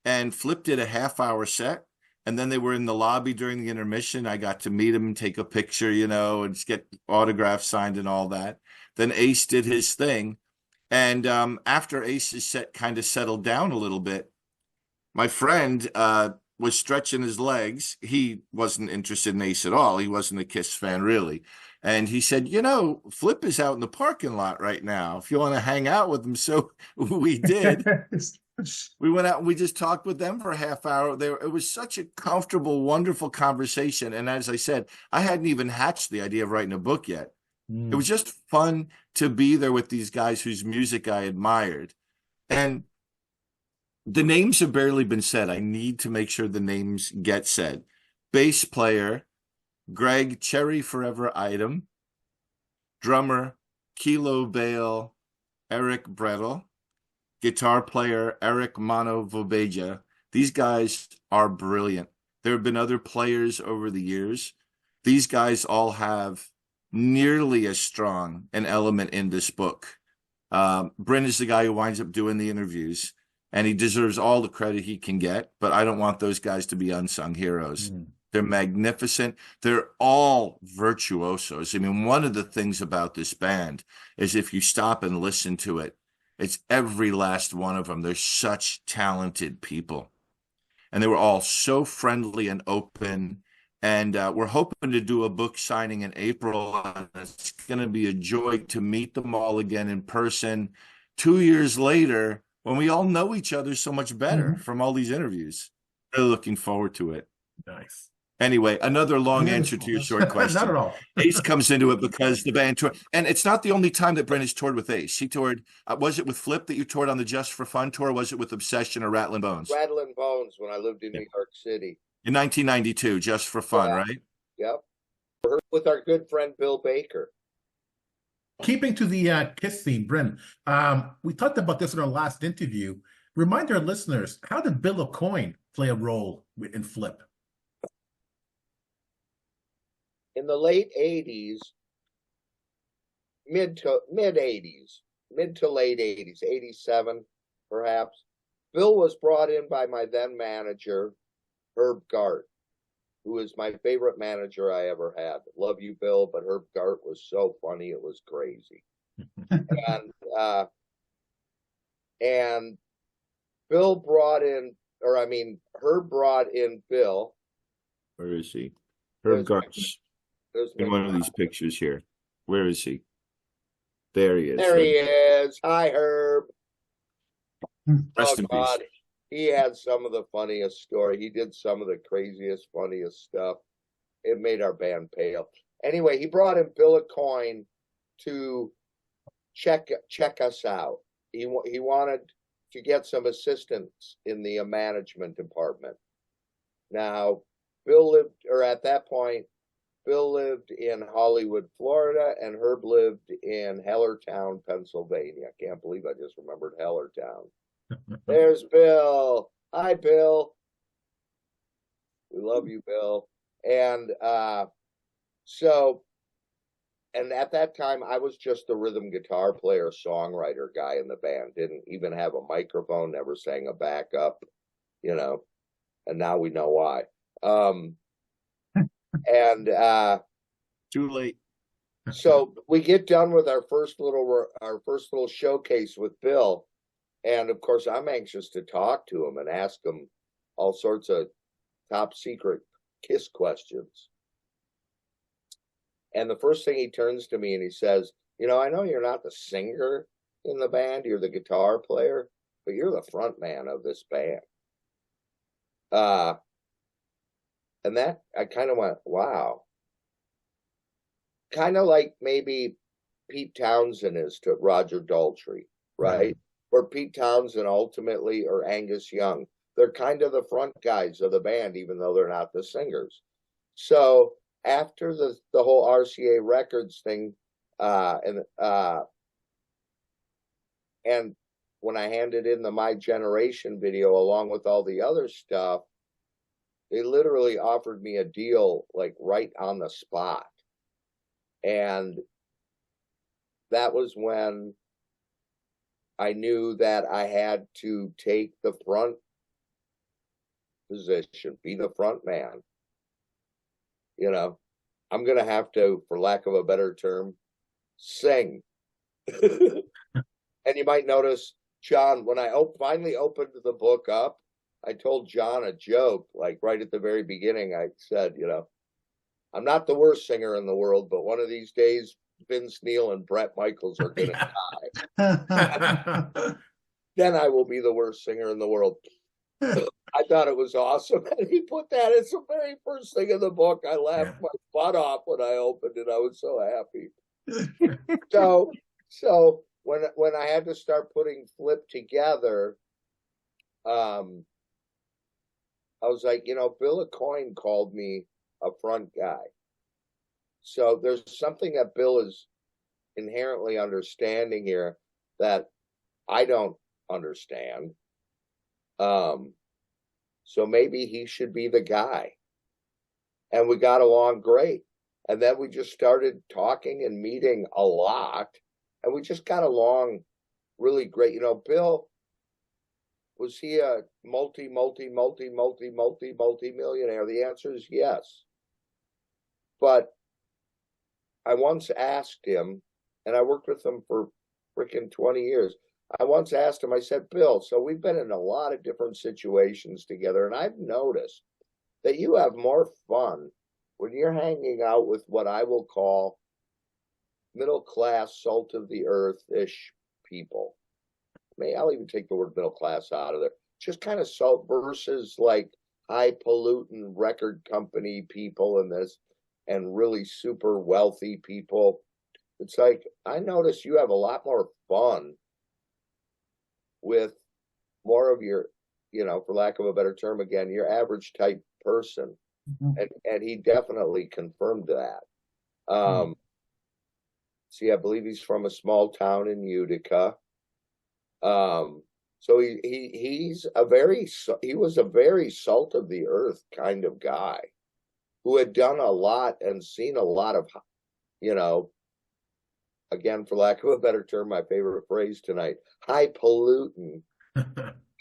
And Flipp did a half-hour set, And then they were in the lobby during the intermission. I got to meet him and take a picture, you know, and just get autographs signed and all that. Then Ace did his thing. And after Ace's set kind of settled down a little bit, my friend was stretching his legs. He wasn't interested in Ace at all. He wasn't a Kiss fan, really. And he said, you know, Flipp is out in the parking lot right now, if you want to hang out with him. So we did. We went out and we just talked with them for a half hour. It was such a comfortable, wonderful conversation. And as I said, I hadn't even hatched the idea of writing a book yet. It was just fun to be there with these guys whose music I admired. And the names have barely been said. I need to make sure the names get said. Bass player, Greg Cherry Forever Item. Drummer, Kilo Bale, Eric Brettel. Guitar player, Eric Mano Vobeja. These guys are brilliant. There have been other players over the years. These guys all have nearly as strong an element in this book. Brynn is the guy who winds up doing the interviews, and he deserves all the credit he can get, but I don't want those guys to be unsung heroes. They're magnificent. They're all virtuosos. I mean, one of the things about this band is if you stop and listen to it, it's every last one of them. They're such talented people. And they were all so friendly and open. And we're hoping to do a book signing in April. And it's going to be a joy to meet them all again in person 2 years later when we all know each other so much better from all these interviews. Really looking forward to it. Nice. Anyway, another long answer to your short question. Not at all. Ace comes into it because the band toured. And it's not the only time that Brent has toured with Ace. He toured, was it with Flipp that you toured on the Just for Fun tour? Or was it with Obsession or Rattlin' Bones? Rattlin' Bones when I lived in New York City. In 1992, Just for Fun, right? Yep. With our good friend Bill Baker. Keeping to the Kiss theme, Brynn, we talked about this in our last interview. Remind our listeners, how did Bill Aucoin play a role in Flipp? In the late 80s, mid to late 80s, 87 perhaps, Bill was brought in by my then manager, Herb Gart, who is my favorite manager I ever had. Love you, Bill, but Herb Gart was so funny, it was crazy. And Bill brought in, Herb brought in Bill. Where is he? Herb Gart's in one of these pictures here. Where is he? There he is. There he is. Hi, Herb. Rest in peace. He had some of the funniest story. He did some of the craziest, funniest stuff. It made our band pale. Anyway, he brought in Bill Aucoin to check us out. He wanted to get some assistance in the management department. Now, at that point, Bill lived in Hollywood, Florida, and Herb lived in Hellertown, Pennsylvania. Can't believe I just remembered Hellertown. There's Bill. Hi, Bill. We love you, Bill. And and at that time, I was just a rhythm guitar player, songwriter guy in the band. Didn't even have a microphone, never sang a backup, and now we know why. Too late. So we get done with our first little showcase with Bill, and of course I'm anxious to talk to him and ask him all sorts of top secret Kiss questions. And the first thing he turns to me and he says, I know you're not the singer in the band, you're the guitar player, but you're the front man of this band. And that, I kind of went, wow. Kind of like maybe Pete Townsend is to Roger Daltrey, right? Or Pete Townsend ultimately, or Angus Young. They're kind of the front guys of the band, even though they're not the singers. So after the whole RCA Records thing, and when I handed in the My Generation video along with all the other stuff, they literally offered me a deal like right on the spot. And that was when I knew that I had to take the front position, be the front man. You know, I'm going to have to, for lack of a better term, sing. And you might notice, John, when I finally opened the book up, I told John a joke, like right at the very beginning. I said, you know, I'm not the worst singer in the world, but one of these days, Vince Neil and Bret Michaels are going to die. Then I will be the worst singer in the world. I thought it was awesome. And he put that as the very first thing in the book. I laughed my butt off when I opened it. I was so happy. So when I had to start putting Flipp together, I was like, you know, Bill Aucoin called me a front guy. So there's something that Bill is inherently understanding here that I don't understand. So maybe he should be the guy. And we got along great. And then we just started talking and meeting a lot. And we just got along really great. You know, Bill, was he a multi-millionaire? The answer is yes. But I once asked him, and I worked with him for freaking 20 years. I once asked him, I said, Bill, so we've been in a lot of different situations together, and I've noticed that you have more fun when you're hanging out with what I will call middle-class, salt-of-the-earth-ish people. I'll even take the word middle class out of there. Just kind of salt versus like high-pollutant record company people and this, and really super wealthy people. It's like, I notice you have a lot more fun with more of your, you know, for lack of a better term, again, your average type person. And he definitely confirmed that. See, I believe he's from a small town in Utica. So he was a very salt of the earth kind of guy who had done a lot and seen a lot of, you know, again, for lack of a better term, my favorite phrase tonight, high pollutant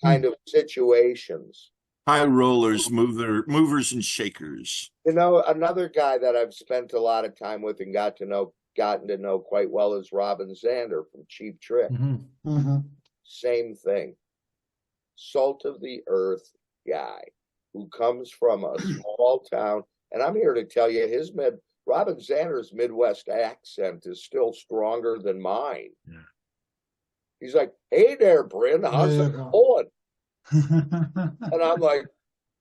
kind of situations. High rollers, movers and shakers. You know, another guy that I've spent a lot of time with and gotten to know quite well is Robin Zander from Cheap Trick. Same thing. Salt of the earth guy who comes from a small town. And I'm here to tell you, Robin Zander's Midwest accent is still stronger than mine. Yeah. He's like, hey there, Brynn, how's it going? And I'm like,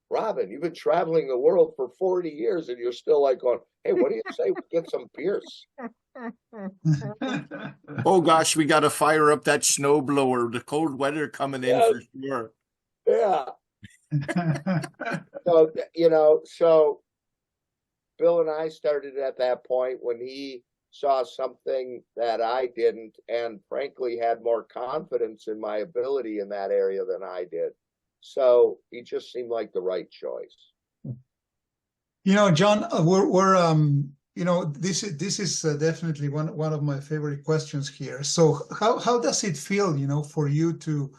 Robin, you've been traveling the world for 40 years and you're still like going, hey, what do you say we get some beers? Oh gosh, we got to fire up that snow blower. The cold weather coming in for sure. Yeah. So, you know, so Bill and I started at that point when he saw something that I didn't, and frankly had more confidence in my ability in that area than I did. So he just seemed like the right choice. You know, John, we're you know, this is definitely one of my favorite questions here. So how does it feel, you know, for you to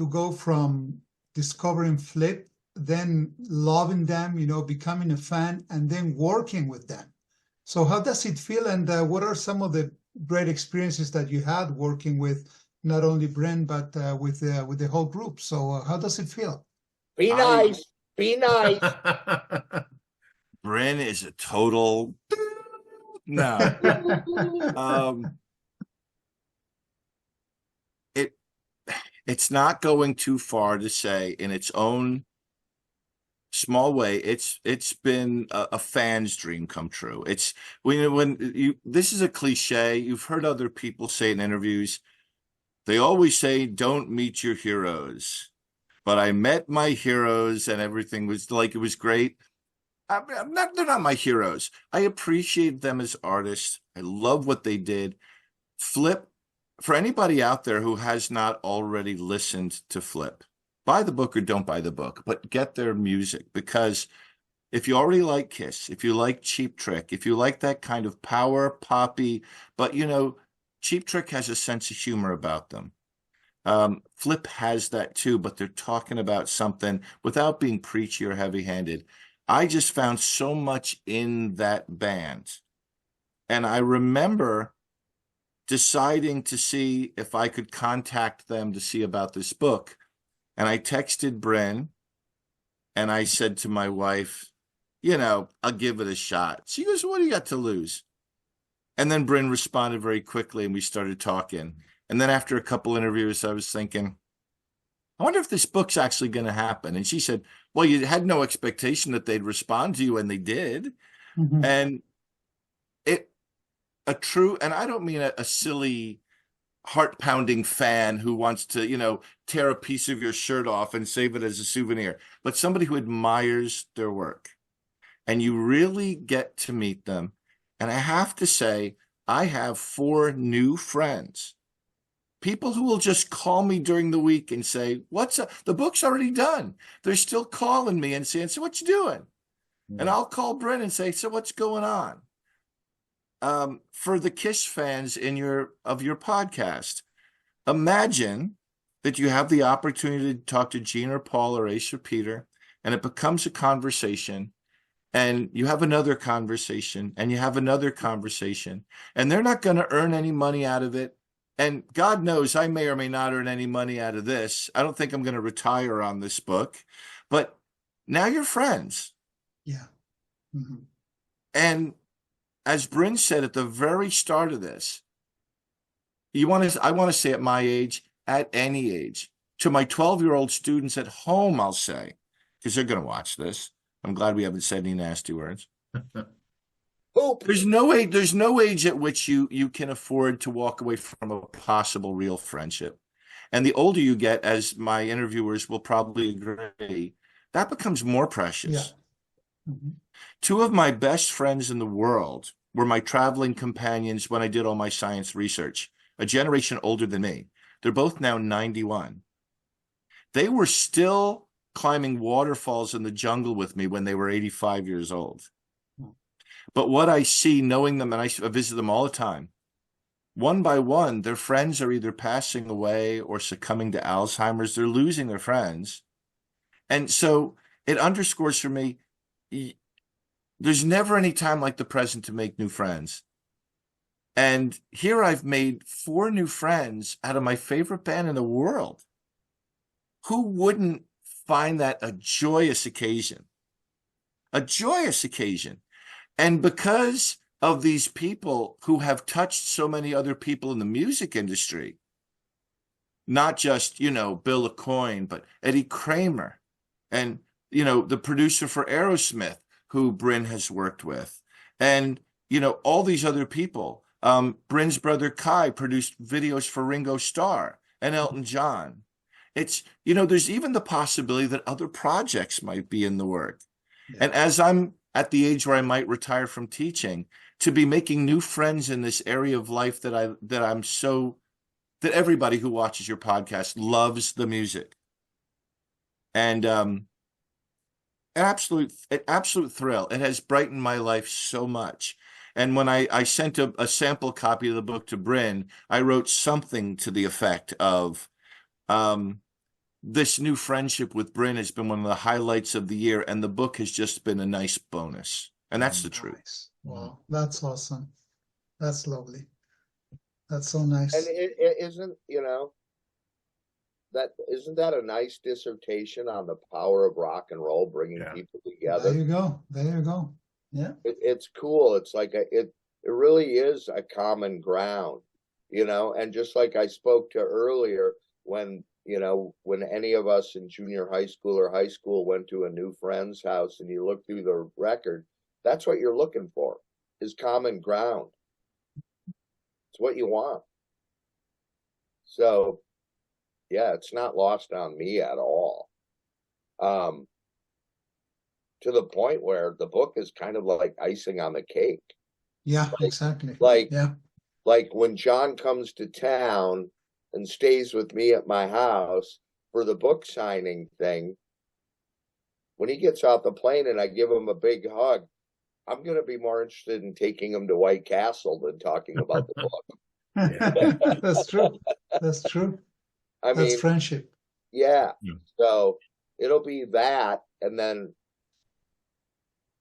go from discovering Flipp, then loving them, you know, becoming a fan, and then working with them? So how does it feel, and what are some of the great experiences that you had working with not only Bren but with the whole group? So how does it feel? Be nice. Be nice. Bren is a total no. It's not going too far to say in its own small way, it's been a fan's dream come true. It's this is a cliche. You've heard other people say in interviews, they always say, don't meet your heroes. But I met my heroes and everything was like, it was great. They're not my heroes. I appreciate them as artists. I love what they did. Flipp, for anybody out there who has not already listened to Flipp, buy the book or don't buy the book, but get their music, because if you already like Kiss, if you like Cheap Trick, if you like that kind of power poppy, but you know, Cheap Trick has a sense of humor about them. Flipp has that too, but they're talking about something without being preachy or heavy-handed. I just found so much in that band. And I remember deciding to see if I could contact them to see about this book. And I texted Bren and I said to my wife, I'll give it a shot. She goes, what do you got to lose? And then Bryn responded very quickly and we started talking. And then after a couple interviews, I was thinking, I wonder if this book's actually going to happen. And she said, well, you had no expectation that they'd respond to you, and they did. Mhm. And and I don't mean a silly heart-pounding fan who wants to, tear a piece of your shirt off and save it as a souvenir, but somebody who admires their work. And you really get to meet them. And I have to say, I have 4 new friends, people who will just call me during the week and say, the book's already done. They're still calling me and saying, so what you doing? And I'll call Bryn and say, so what's going on? For the Kiss fans of your podcast, imagine that you have the opportunity to talk to Gene or Paul or Ace or Peter, and it becomes a conversation, and you have another conversation, and you have another conversation, and they're not going to earn any money out of it. And God knows I may or may not earn any money out of this. I don't think I'm going to retire on this book, but now you're friends. Yeah. Mm-hmm. And as Bryn said at the very start of this, I want to say at my age, at any age, to my 12-year-old students at home, I'll say, because they're going to watch this. I'm glad we haven't said any nasty words. There's no age at which you can afford to walk away from a possible real friendship. And the older you get, as my interviewers will probably agree, that becomes more precious. Yeah. Mm-hmm. 2 of my best friends in the world were my traveling companions when I did all my science research, a generation older than me. They're both now 91. They were still climbing waterfalls in the jungle with me when they were 85 years old. But what I see, knowing them, and I visit them all the time, one by one, their friends are either passing away or succumbing to Alzheimer's. They're losing their friends. And so it underscores for me, there's never any time like the present to make new friends. And here I've made 4 new friends out of my favorite band in the world. Who wouldn't find that a joyous occasion? A joyous occasion. And because of these people who have touched so many other people in the music industry, not just, Bill Aucoin, but Eddie Kramer and, the producer for Aerosmith, who Bryn has worked with, and, all these other people. Bryn's brother Kai produced videos for Ringo Starr and Elton John. It's, there's even the possibility that other projects might be in the work. Yeah. And as I'm at the age where I might retire from teaching, to be making new friends in this area of life that everybody who watches your podcast loves the music. And an absolute thrill. It has brightened my life so much. And when I sent a sample copy of the book to Bryn, I wrote something to the effect of, this new friendship with Bryn has been one of the highlights of the year, and the book has just been a nice bonus. And that's the truth. Wow, that's awesome. That's lovely. That's so nice. And it isn't, isn't that a nice dissertation on the power of rock and roll, bringing people together? There you go. There you go. Yeah. It's cool. It's like it really is a common ground, and just like I spoke to earlier, when any of us in junior high school or high school went to a new friend's house and you look through the record, that's what you're looking for, is common ground. It's what you want. So, yeah, it's not lost on me at all. To the point where the book is kind of like icing on the cake. Yeah, exactly. Like when John comes to town and stays with me at my house for the book signing thing, when he gets off the plane and I give him a big hug, I'm going to be more interested in taking him to White Castle than talking about the book. That's true. That's true. I That's mean, friendship. yeah. Yeah. So it'll be that, and then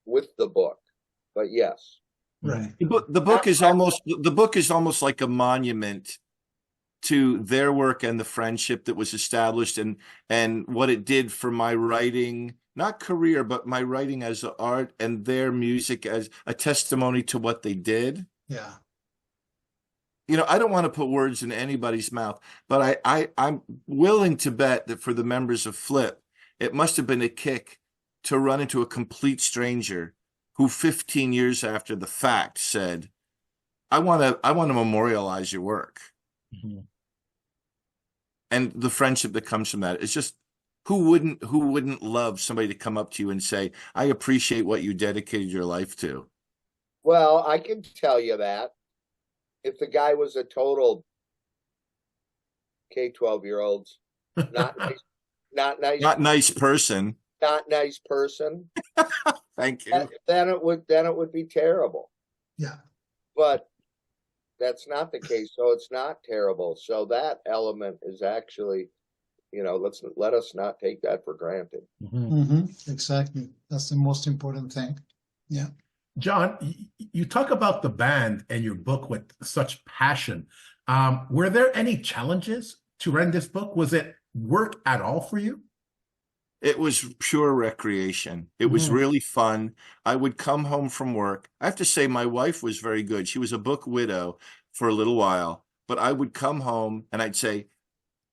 with the book. But yes, Right. The book is almost like a monument to their work and the friendship that was established, and what it did for my writing, not career, but my writing as art, and their music as a testimony to what they did. Yeah. You know, I don't want to put words in anybody's mouth, but I'm willing to bet that for the members of Flipp, it must have been a kick to run into a complete stranger who 15 years after the fact said, I want to memorialize your work. Mhm. And the friendship that comes from that. It's just, who wouldn't love somebody to come up to you and say, I appreciate what you dedicated your life to. well, I can tell you that if the guy was a total K-12-year-olds, not nice, not nice, Not nice person. not nice person, Thank you. then it would be terrible. Yeah. But that's not the case, so it's not terrible. So that element is actually, let us not take that for granted. Exactly. That's the most important thing. Yeah. John, you talk about the band and your book with such passion. Were there any challenges to write this book? Was it work at all for you? It was pure recreation. It was really fun. I would come home from work. I have to say, my wife was very good. She was a book widow for a little while, but I would come home and I'd say,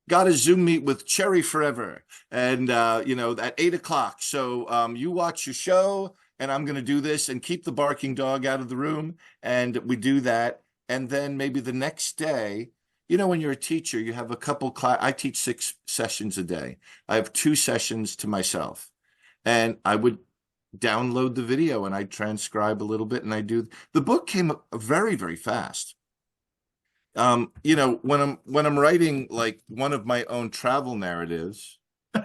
got a Zoom meet with Cherry Forever. And, at 8 o'clock. So you watch your show and I'm going to do this and keep the barking dog out of the room. And we do that. And then maybe the next day, when you're a teacher, you have a couple I teach 6 sessions a day. I have 2 sessions to myself, and I would download the video and I transcribe a little bit, and the book came up very, very fast. When I'm writing like one of my own travel narratives, I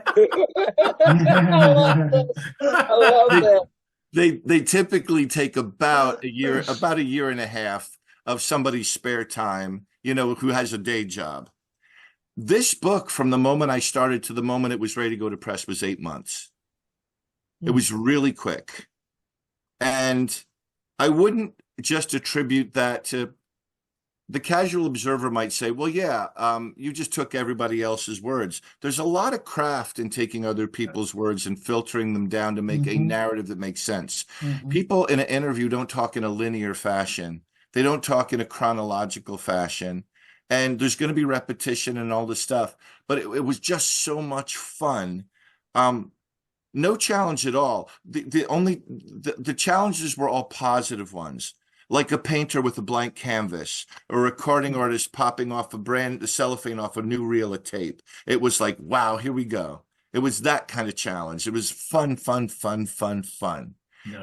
love that. they typically take about a year and a half of somebody's spare time, who has a day job. This book, from the moment I started to the moment it was ready to go to press, was 8 months. It was really quick. And I wouldn't just attribute that to the casual observer might say, well, yeah, you just took everybody else's words. There's a lot of craft in taking other people's words and filtering them down to make a narrative that makes sense. People in an interview don't talk in a linear fashion. They don't talk in a chronological fashion. And there's going to be repetition and all this stuff. But it was just so much fun. No challenge at all. The challenges were all positive ones, like a painter with a blank canvas or a recording artist popping off the cellophane off a new reel of tape. It was like, wow, here we go. It was that kind of challenge. It was fun. Nice.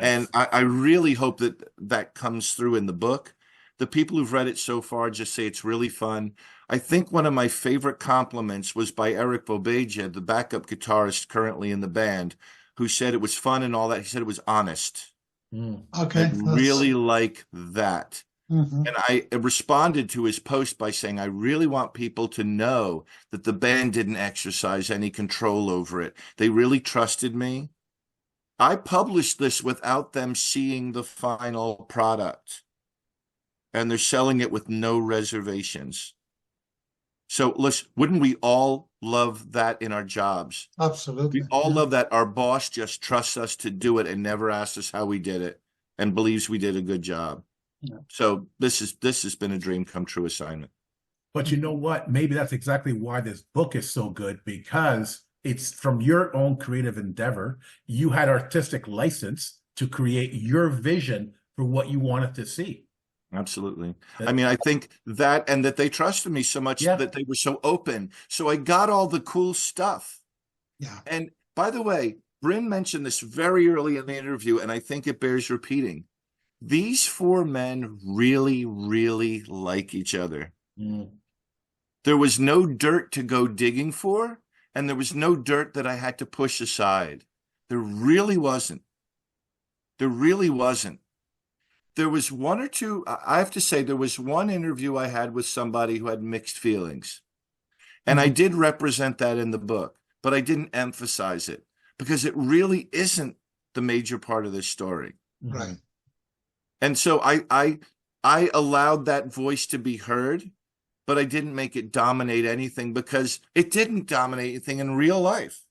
And I really hope that comes through in the book. The people who've read it so far just say it's really fun. I think one of my favorite compliments was by Eric Bobeja, the backup guitarist currently in the band, who said it was fun and all that. He said it was honest. Okay. I really like that. And I responded to his post by saying, I really want people to know that the band didn't exercise any control over it. They really trusted me. I published this without them seeing the final product, and they're selling it with no reservations. So listen, wouldn't we all love that in our jobs? Absolutely. We all love that our boss just trusts us to do it and never asks us how we did it and believes we did a good job. Yeah. So this has been a dream come true assignment. But you know what? Maybe that's exactly why this book is so good, because it's from your own creative endeavor. You had artistic license to create your vision for what you wanted to see. Absolutely. I mean, I think that, and that they trusted me so much that they were so open. So I got all the cool stuff. Yeah. And by the way, Brynn mentioned this very early in the interview, and I think it bears repeating. These 4 men really, really like each other. There was no dirt to go digging for, and there was no dirt that I had to push aside. There really wasn't. There really wasn't. There was one or two, I have to say, there was one interview I had with somebody who had mixed feelings. And I did represent that in the book, but I didn't emphasize it because it really isn't the major part of this story. Right. And so I allowed that voice to be heard, but I didn't make it dominate anything because it didn't dominate anything in real life.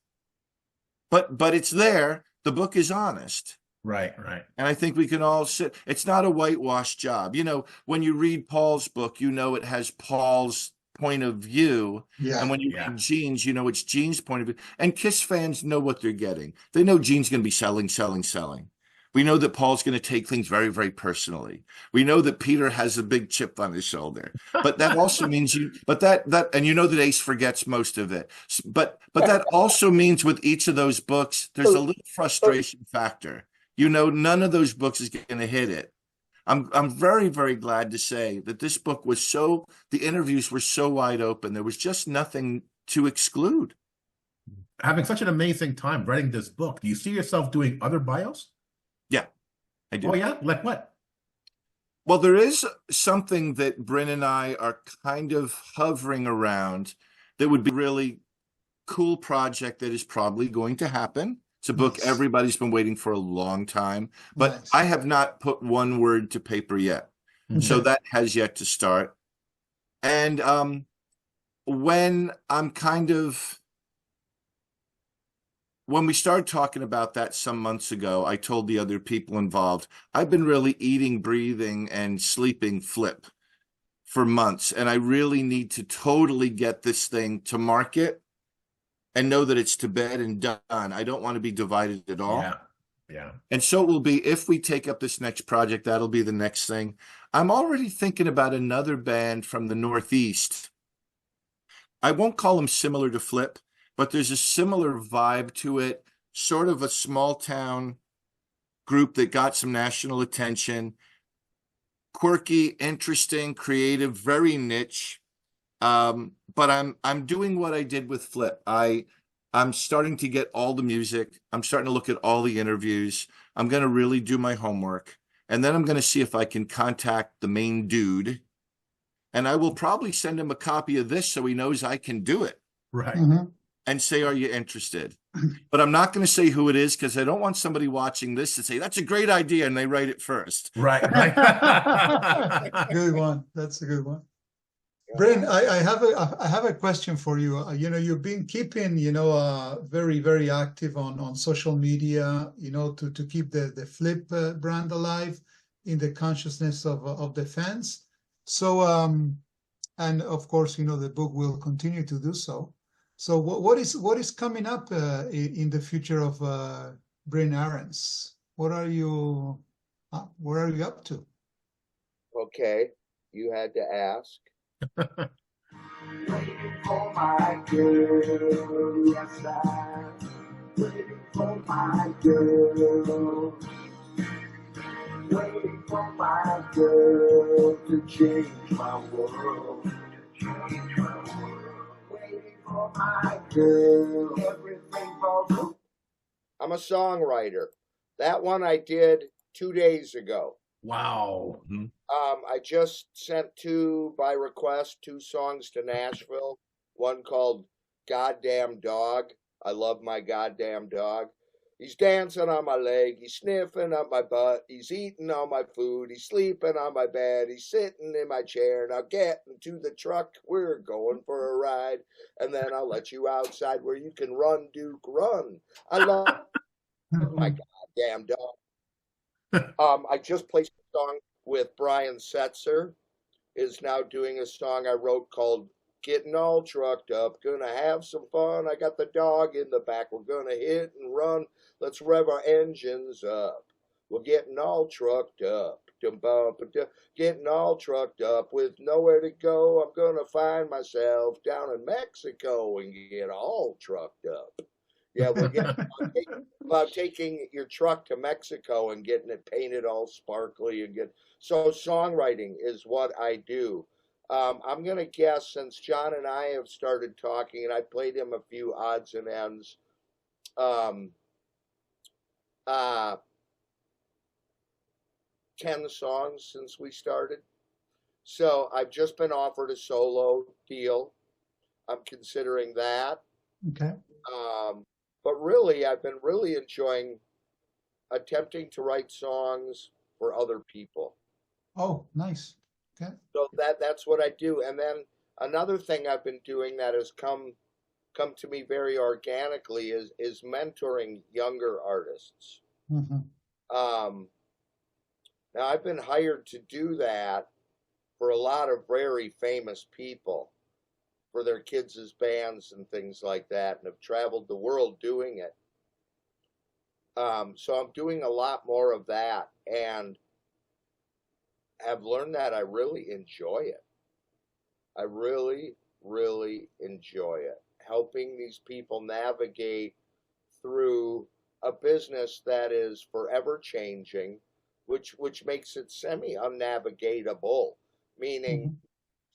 But it's there. The book is honest. Right, right. And I think we can all sit. It's not a whitewash job. You know, when you read Paul's book, you know it has Paul's point of view. Yeah. And when you read Gene's, you know it's Gene's point of view. And Kiss fans know what they're getting. They know Gene's going to be selling, selling, selling. We know that Paul's going to take things very, very personally. We know that Peter has a big chip on his shoulder. But that also means and you know that Ace forgets most of it. But that also means with each of those books, there's a little frustration factor. You know, none of those books is going to hit it. I'm very, very glad to say that this book was the interviews were so wide open. There was just nothing to exclude. Having such an amazing time writing this book, do you see yourself doing other bios? Yeah, I do. Oh, yeah? Like what? Well, there is something that Brynn and I are kind of hovering around that would be a really cool project that is probably going to happen. It's a book everybody's been waiting for a long time, but I have not put one word to paper yet. So that has yet to start. And when we started talking about that some months ago, I told the other people involved, I've been really eating, breathing, and sleeping Flipp for months. And I really need to totally get this thing to market and know that it's to bed and done. I don't want to be divided at all. Yeah. And so it will be, if we take up this next project, that'll be the next thing. I'm already thinking about another band from the Northeast. I won't call them similar to Flipp, but there's a similar vibe to it, sort of a small town group that got some national attention. Quirky, interesting, creative, very niche. But I'm doing what I did with Flipp. I'm starting to get all the music. I'm starting to look at all the interviews. I'm going to really do my homework. And then I'm going to see if I can contact the main dude. And I will probably send him a copy of this so he knows I can do it. Right. And say, are you interested? But I'm not going to say who it is because I don't want somebody watching this to say, that's a great idea. And they write it first. Right. Good one. That's a good one. Brynn, I have a question for you. You know, you've been keeping, very, very active on social media, to keep the Flipp brand alive in the consciousness of the fans. So, and of course, the book will continue to do so. So what is coming up in the future of Brynn Arens? What are you up to? Okay, you had to ask. Waiting for my girl, yes, I'm waiting for my girl. Waiting for my girl to change my world. Waiting for my girl, everything falls through. I'm a songwriter. That one I did 2 days ago. Wow. I just sent by request, 2 songs to Nashville. One called Goddamn Dog. I love my goddamn dog. He's dancing on my leg. He's sniffing up my butt. He's eating all my food. He's sleeping on my bed. He's sitting in my chair. Now get into the truck. We're going for a ride. And then I'll let you outside where you can run, Duke, run. I love my goddamn dog. I just placed a song with Brian Setzer, is now doing a song I wrote called Getting All Trucked Up. Gonna have some fun. I got the dog in the back. We're gonna hit and run. Let's rev our engines up. We're getting all trucked up. Getting all trucked up with nowhere to go. I'm gonna find myself down in Mexico and get all trucked up. Yeah, we're getting about taking your truck to Mexico and getting it painted all sparkly and so songwriting is what I do. I'm gonna guess, since John and I have started talking, and I played him a few odds and ends. 10 songs since we started. So I've just been offered a solo deal. I'm considering that. Okay. But really, I've been really enjoying attempting to write songs for other people. Oh, nice. Okay. So that's what I do. And then another thing I've been doing that has come to me very organically is mentoring younger artists. Mm-hmm. Now I've been hired to do that for a lot of very famous people for their kids' bands and things like that, and have traveled the world doing it. So I'm doing a lot more of that, and have learned that I really enjoy it. I really, really enjoy it. Helping these people navigate through a business that is forever changing, which makes it semi-unnavigatable, meaning, Mm-hmm.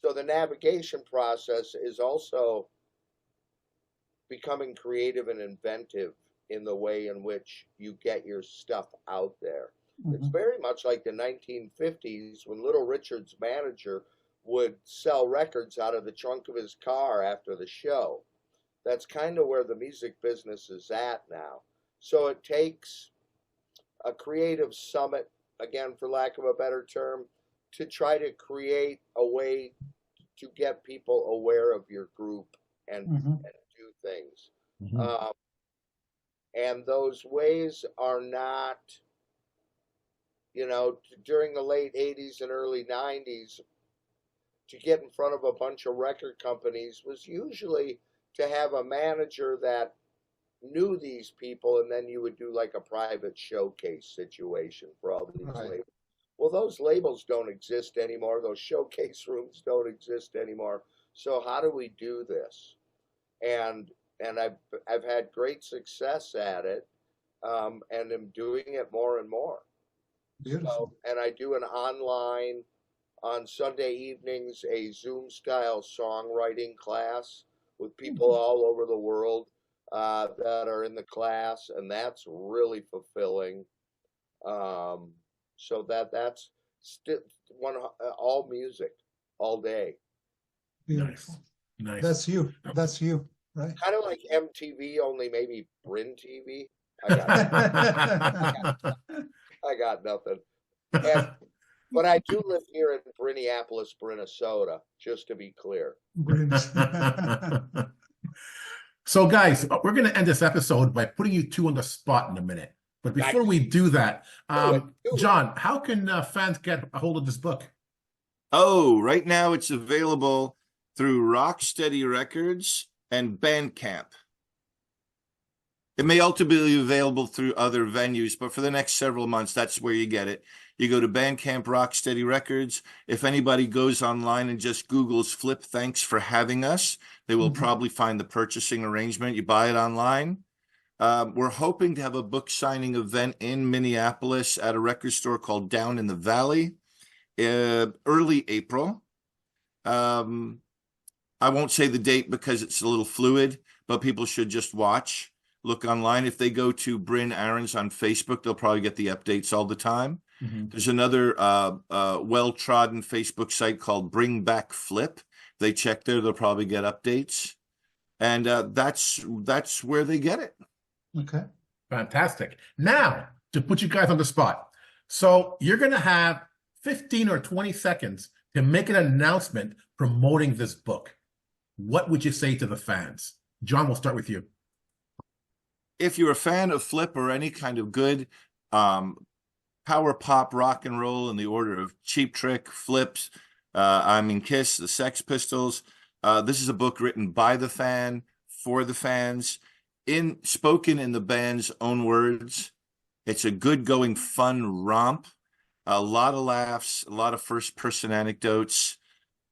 so the navigation process is also becoming creative and inventive in the way in which you get your stuff out there. It's Mm-hmm. very much like the 1950s when Little Richard's manager would sell records out of the trunk of his car after the show. That's kind of where the music business is at now. So it takes a creative summit, again, for lack of a better term, to try to create a way to get people aware of your group and, Mm-hmm. and do things. Mhm. And those ways are not, during the late 80s and early 90s, to get in front of a bunch of record companies was usually to have a manager that knew these people, and then you would do like a private showcase situation for all these Right. labels. Well, those labels don't exist anymore. Those showcase rooms don't exist anymore. So how do we do this? And I've had great success at it, and am doing it more and more. Beautiful. So, and I do an online on Sunday evenings, a Zoom style songwriting class with people all over the world that are in the class, and that's really fulfilling. So that's still all music all day, Beautiful. Nice. That's you. That's you, right? kind of like MTV, only maybe Brynn TV. I got nothing. And but I do live here in Minneapolis, Minnesota, just to be clear. So, guys, we're going to end this episode by putting you two on the spot in a minute. But before we do that, Do it. John, how can fans get a hold of this book? Oh, right now it's available through Rocksteady Records and Bandcamp. It may ultimately be available through other venues, but for the next several months, that's where you get it. You go to Bandcamp, Rocksteady Records. If anybody goes online and just Googles Flipp Thanks for having us, they will probably find the purchasing arrangement. You buy it online. We're hoping to have a book signing event in Minneapolis at a record store called Down in the Valley, early April. I won't say the date because it's a little fluid, but people should just look online. If they go to Brynn Arens on Facebook, they'll probably get the updates all the time. There's another well-trodden Facebook site called Bring Back Flipp. They check there, they'll probably get updates. And that's where they get it. Okay. Fantastic. Now, to put you guys on the spot. So you're going to have 15 or 20 seconds to make an announcement promoting this book. What would you say to the fans? John, we'll start with you. If you're a fan of Flipp or any kind of good power pop rock and roll in the order of Cheap Trick, Flips, Kiss, the Sex Pistols, this is a book written by the fan, for the fans, spoken in the band's own words. It's a good going, fun romp, a lot of laughs, a lot of first person anecdotes.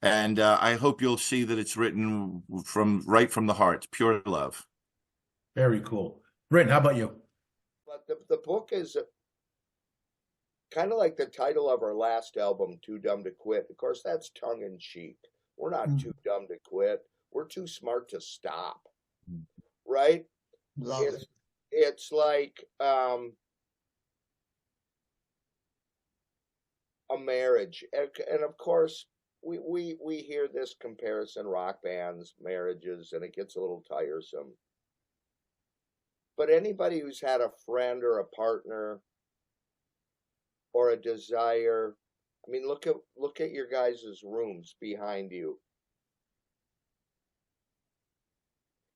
And I hope you'll see that it's written right from the heart, pure love. Very cool. Brynn, how about you? But the book is kind of like the title of our last album, Too Dumb to Quit. Of course, that's tongue in cheek. We're not too dumb to quit. We're too smart to stop. Right? Love it. It's like a marriage. And of course, we hear this comparison, rock bands, marriages, and it gets a little tiresome. But anybody who's had a friend or a partner or a desire, I mean, look at your guys' rooms behind you.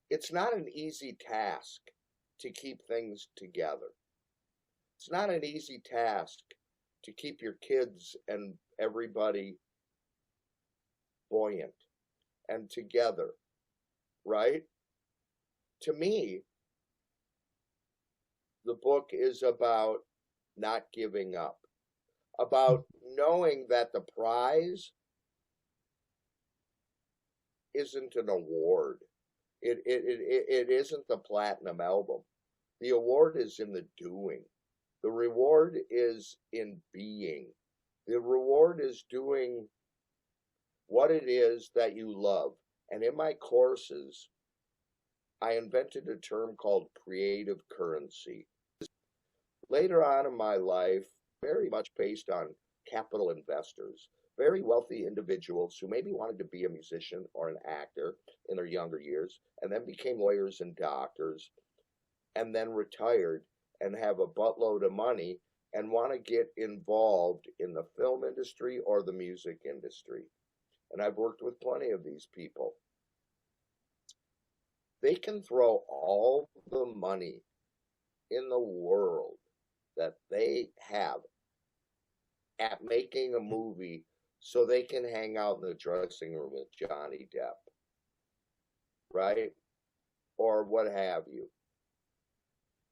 It's not an easy task to keep things together. It's not an easy task to keep your kids and everybody buoyant and together, right? To me, the book is about not giving up, about knowing that the prize isn't an award. It isn't the platinum album. The award is in the doing. The reward is in being. The reward is doing what it is that you love. And in my courses, I invented a term called creative currency. Later on in my life, very much based on capital investors, very wealthy individuals who maybe wanted to be a musician or an actor in their younger years, and then became lawyers and doctors, and then retired and have a buttload of money and want to get involved in the film industry or the music industry. And I've worked with plenty of these people. They can throw all the money in the world that they have at making a movie so they can hang out in the dressing room with Johnny Depp, right? Or what have you.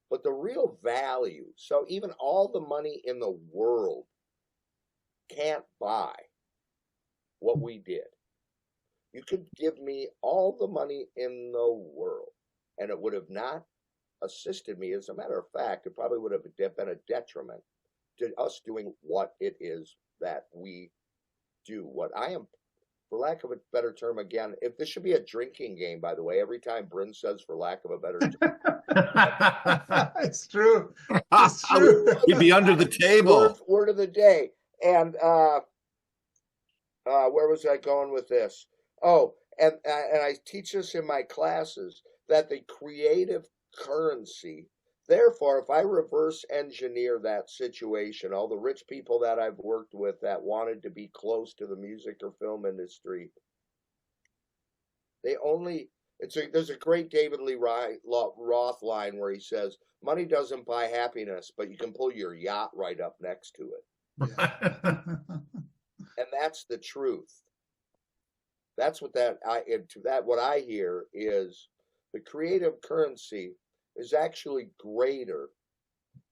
But the real value, so even all the money in the world can't buy what we did. You could give me all the money in the world, and it would have not assisted me. As a matter of fact, it probably would have been a detriment to us doing what it is that we do. What I am, for lack of a better term, again, if this should be a drinking game, by the way, every time Brynn says for lack of a better term. It's true. It's true. You'd be under the table. Word of the day. And where was I going with this? Oh, and I teach this in my classes, that the creative currency, therefore, if I reverse engineer that situation, all the rich people that I've worked with that wanted to be close to the music or film industry, there's a great David Lee Roth line where he says, money doesn't buy happiness, but you can pull your yacht right up next to it. Yeah. And that's the truth. That's what what I hear is the creative currency is actually greater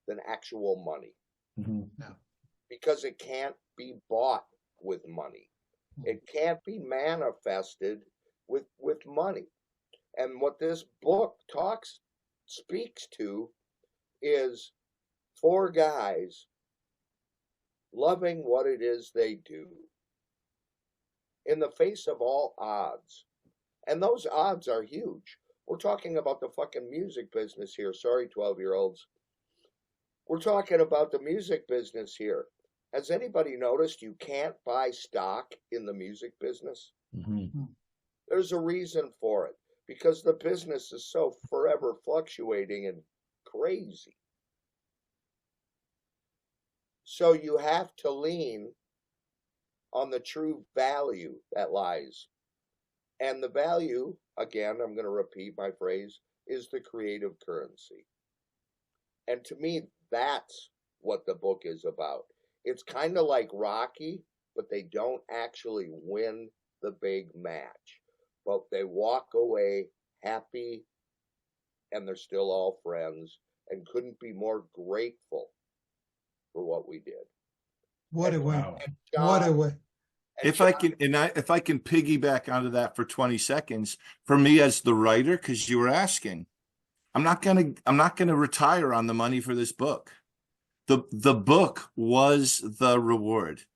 than actual money. Mm-hmm. Yeah. Because it can't be bought with money. It can't be manifested with money. And what this book speaks to is 4 guys loving what it is they do in the face of all odds. And those odds are huge. We're talking about the fucking music business here. Sorry, 12-year-olds. We're talking about the music business here. Has anybody noticed you can't buy stock in the music business? Mm-hmm. There's a reason for it. Because the business is so forever fluctuating and crazy. So you have to lean on the true value that lies. And the value, again, I'm going to repeat my phrase, is the creative currency. And to me, that's what the book is about. It's kind of like Rocky, but they don't actually win the big match. But they walk away happy, and they're still all friends, and couldn't be more grateful for what we did. What a way. Wow. What a way. If I can piggyback onto that for 20 seconds, for me as the writer, because you were asking, I'm not gonna retire on the money for this book. The book was the reward.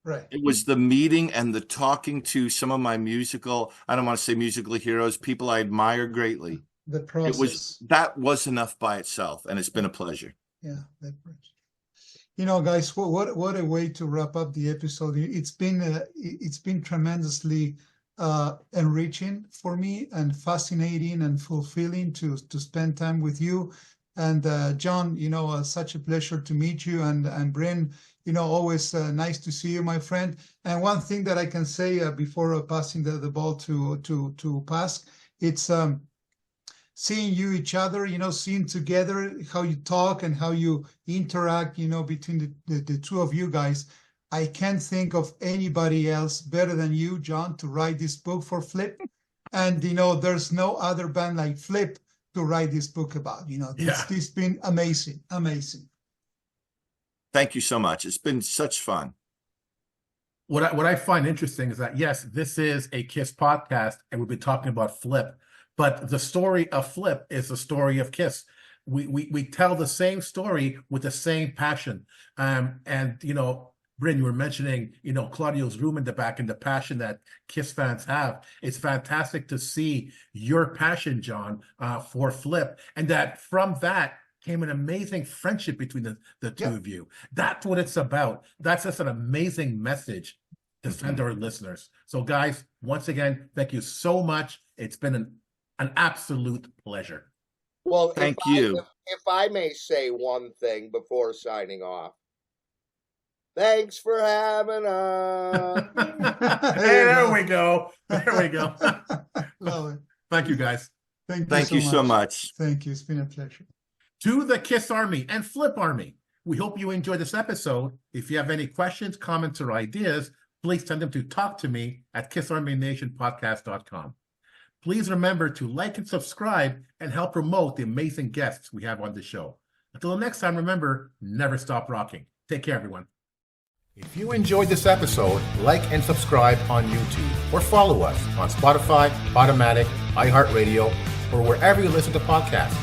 Right. It was the meeting and the talking to some of my I don't want to say musical heroes, people I admire greatly. The process. That was enough by itself, and it's been a pleasure. Yeah. Guys, what a way to wrap up the episode. It's been tremendously enriching for me and fascinating and fulfilling to spend time with you. And John, such a pleasure to meet you. And Brynn, always nice to see you, my friend. And one thing that I can say before passing the ball to Pas, it's seeing you each other, seeing together how you talk and how you interact, between the two of you guys. I can't think of anybody else better than you, John, to write this book for Flipp. And, there's no other band like Flipp to write this book about. It's been amazing. Thank you so much. It's been such fun. What I find interesting is that, yes, this is a KISS podcast, and we've been talking about Flipp, but the story of Flipp is the story of KISS. We tell the same story with the same passion. Brynn, you were mentioning, Claudio's room in the back and the passion that KISS fans have. It's fantastic to see your passion, John, for Flipp, and that from that came an amazing friendship between the two of you. That's what it's about. That's just an amazing message to send our listeners. So, guys, once again, thank you so much. It's been an absolute pleasure. Well, thank you. If I may say one thing before signing off. Thanks for having us. There we go. Love it. Thank you, guys. Thank you so much. Thank you. It's been a pleasure. To the KISS Army and Flipp Army, we hope you enjoyed this episode. If you have any questions, comments, or ideas, please send them to talktome@kissarmynationpodcast.com. Please remember to like and subscribe and help promote the amazing guests we have on the show. Until next time, remember, never stop rocking. Take care, everyone. If you enjoyed this episode, like and subscribe on YouTube or follow us on Spotify, Automatic, iHeartRadio, or wherever you listen to podcasts.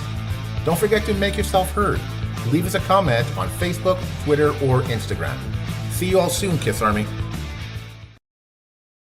Don't forget to make yourself heard. Leave us a comment on Facebook, Twitter, or Instagram. See you all soon, KISS Army.